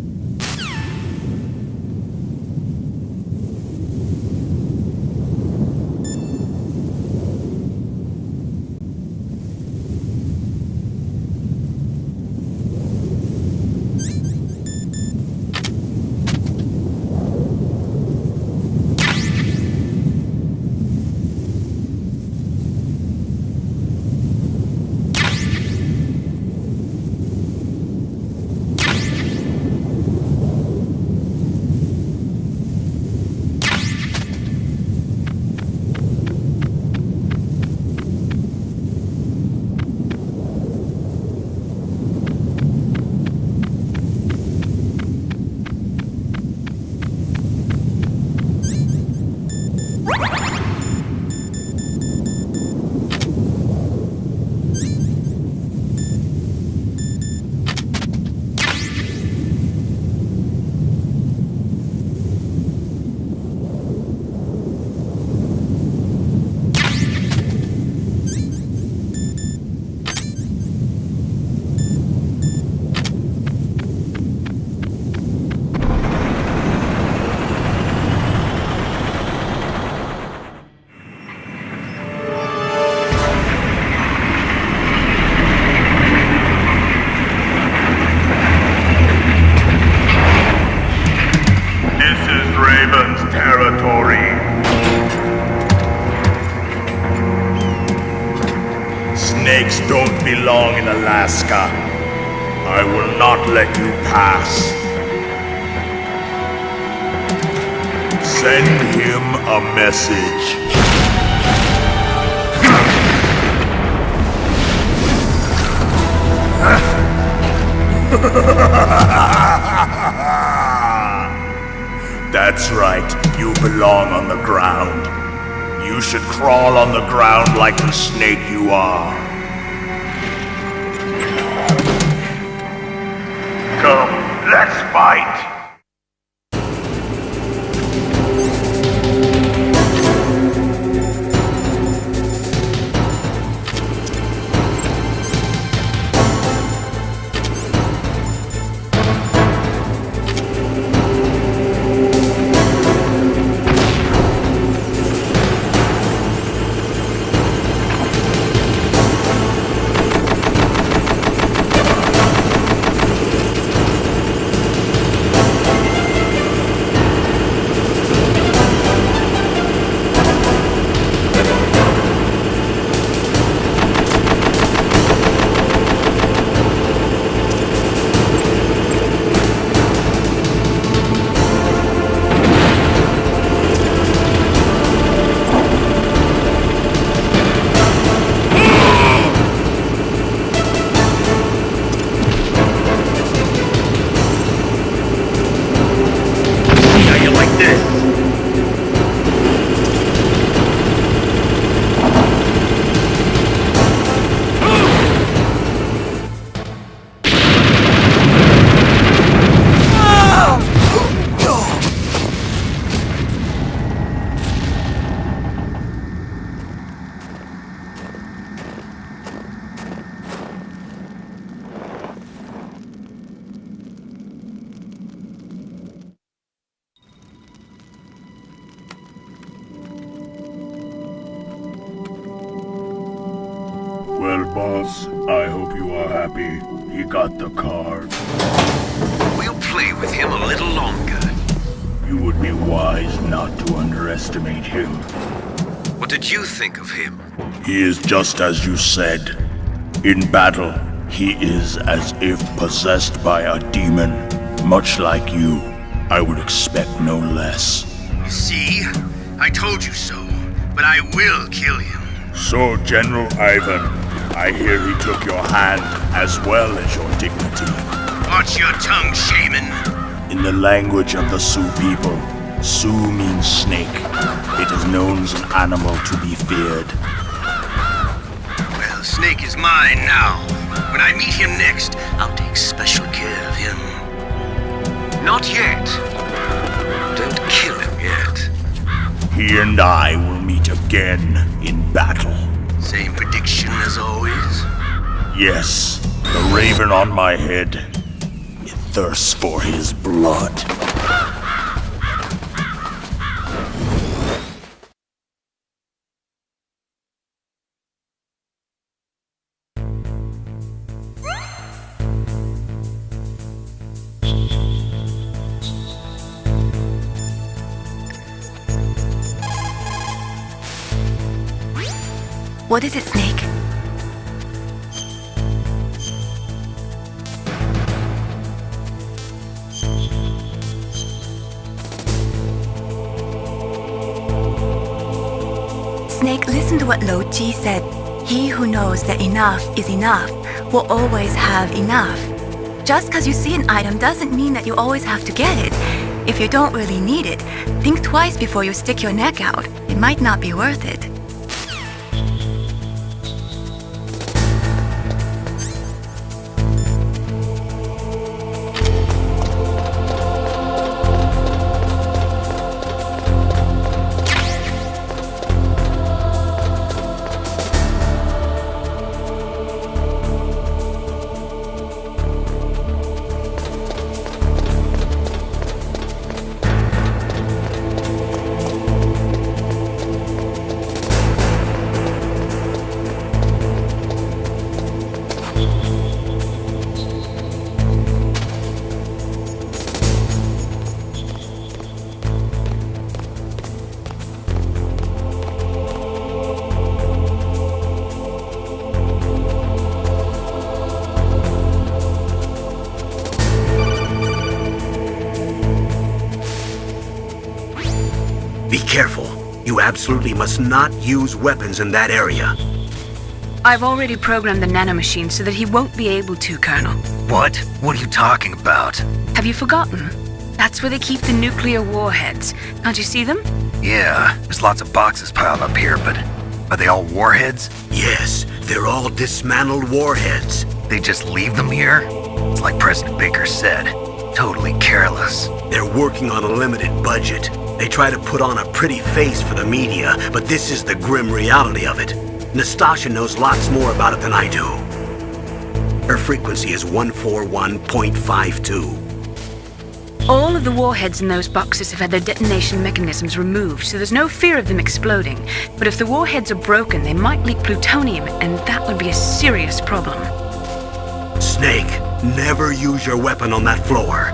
Snakes don't belong in Alaska. I will not let you pass. Send him a message. That's right, you belong on the ground. You should crawl on the ground like the snake you are. Come, let's fight! are happy he got the card. We'll play with him a little longer. You would be wise not to underestimate him. What did you think of him? He is just as you said. In battle, he is as if possessed by a demon. Much like you, I would expect no less. See? I told you so. But I will kill him. So, General Ivan, I hear he took your hand as well as your dignity. Watch your tongue, shaman. In the language of the Sioux people, Sioux means snake. It is known as an animal to be feared. Well, Snake is mine now. When I meet him next, I'll take special care of him. Not yet. Don't kill him yet. He and I will meet again in battle. Same prediction as always? Yes, the raven on my head. It thirsts for his blood. What is it, Snake? Snake, listen to what Lo Ji said. He who knows that enough is enough will always have enough. Just because you see an item doesn't mean that you always have to get it. If you don't really need it, think twice before you stick your neck out. It might not be worth it. Be careful. You absolutely must not use weapons in that area. I've already programmed the nanomachine so that he won't be able to, Colonel. What? What are you talking about? Have you forgotten? That's where they keep the nuclear warheads. Can't you see them? Yeah, there's lots of boxes piled up here, but are they all warheads? Yes, they're all dismantled warheads. They just leave them here? It's like President Baker said. Totally careless. They're working on a limited budget. They try to put on a pretty face for the media, but this is the grim reality of it. Nastasha knows lots more about it than I do. Her frequency is 141.52. All of the warheads in those boxes have had their detonation mechanisms removed, so there's no fear of them exploding. But if the warheads are broken, they might leak plutonium, and that would be a serious problem. Snake, never use your weapon on that floor.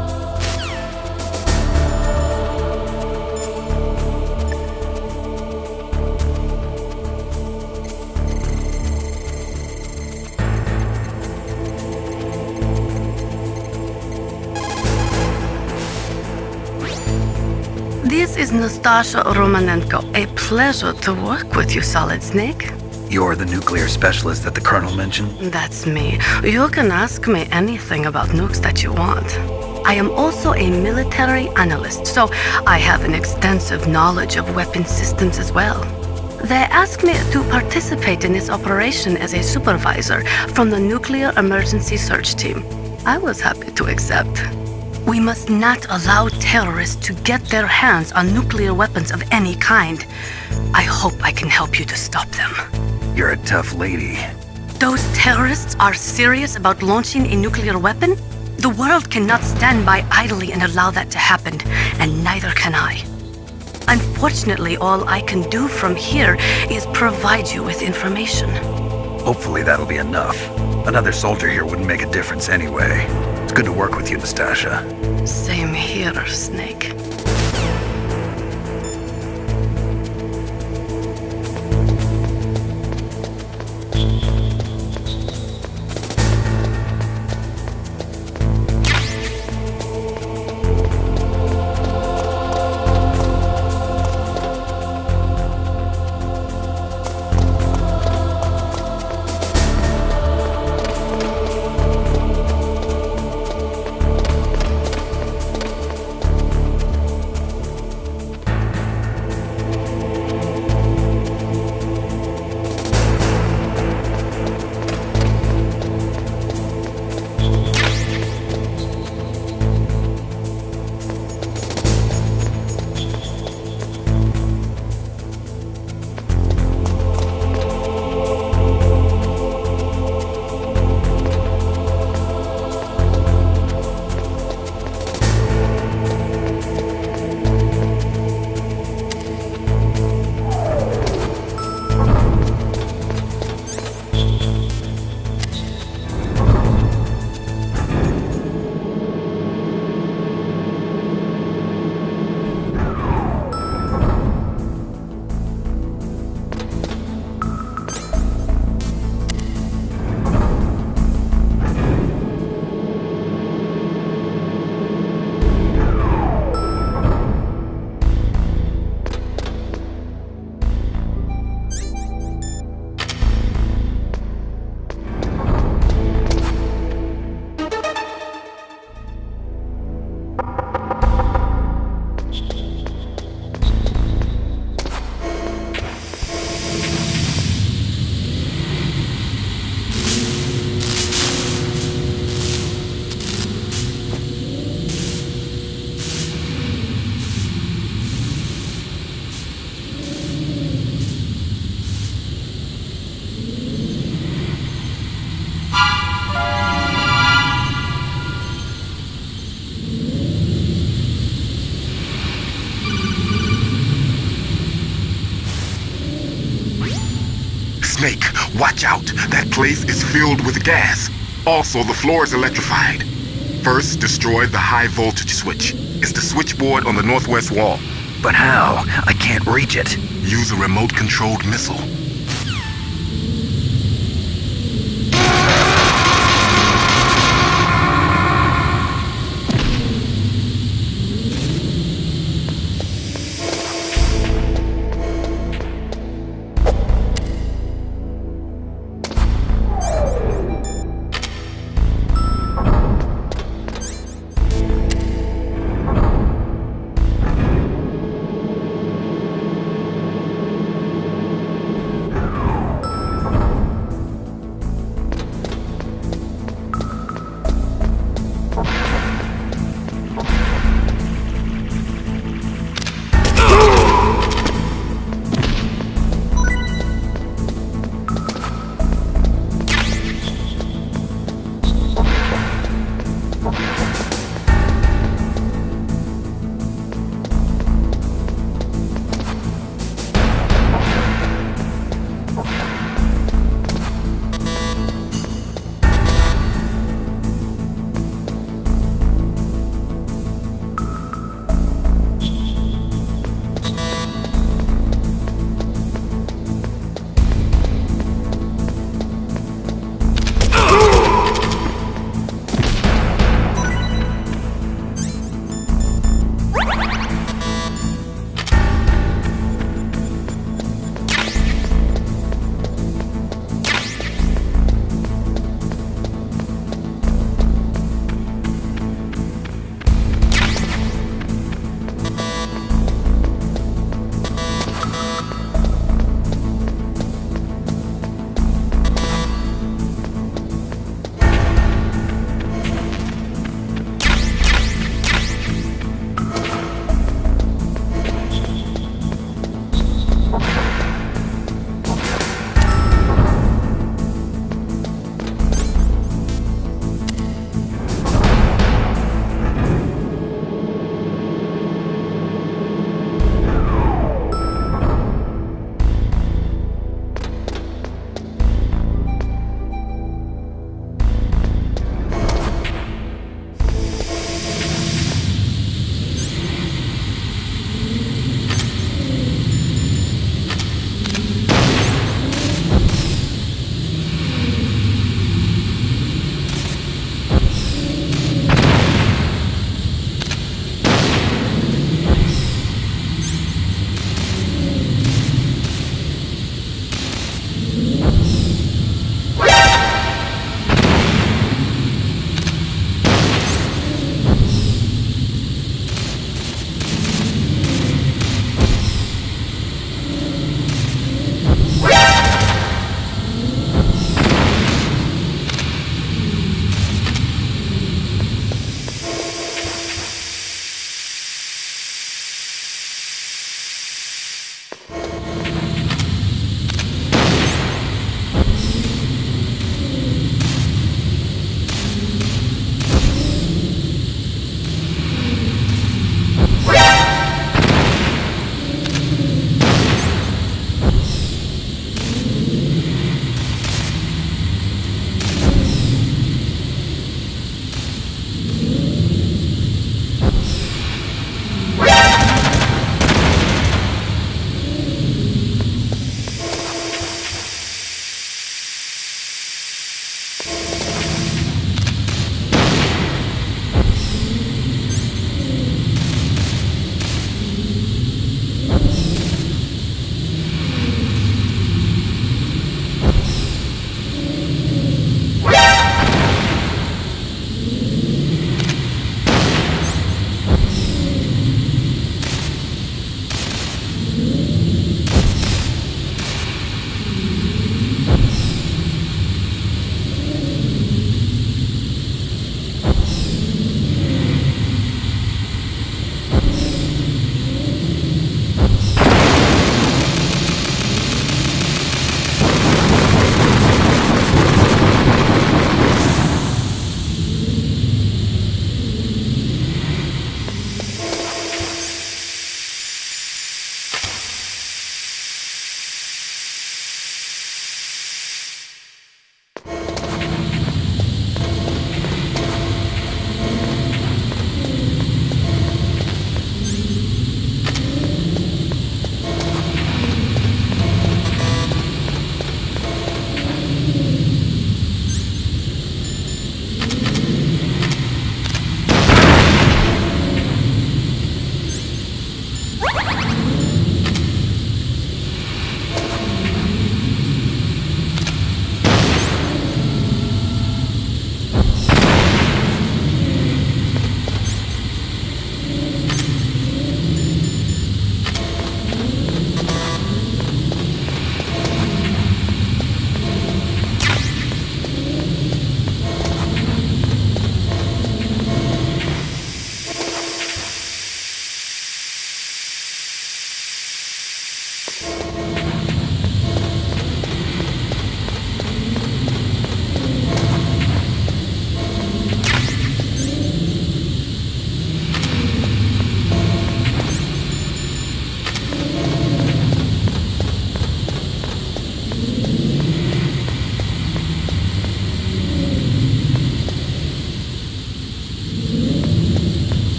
This is Nastasha Romanenko. A pleasure to work with you, Solid Snake. You're the nuclear specialist that the Colonel mentioned? That's me. You can ask me anything about nukes that you want. I am also a military analyst, so I have an extensive knowledge of weapon systems as well. They asked me to participate in this operation as a supervisor from the Nuclear Emergency Search Team. I was happy to accept. We must not allow terrorists to get their hands on nuclear weapons of any kind. I hope I can help you to stop them. You're a tough lady. Those terrorists are serious about launching a nuclear weapon? The world cannot stand by idly and allow that to happen, and neither can I. Unfortunately, all I can do from here is provide you with information. Hopefully that'll be enough. Another soldier here wouldn't make a difference anyway. It's good to work with you, Nastasha. Same here, Snake. Snake, watch out! That place is filled with gas. Also, the floor is electrified. First, destroy the high voltage switch. It's the switchboard on the northwest wall. But how? I can't reach it. Use a remote-controlled missile.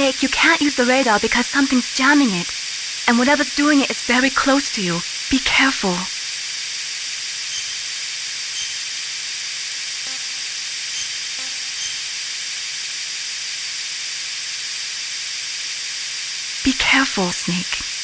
Snake, you can't use the radar because something's jamming it. And whatever's doing it is very close to you. Be careful. Be careful, Snake.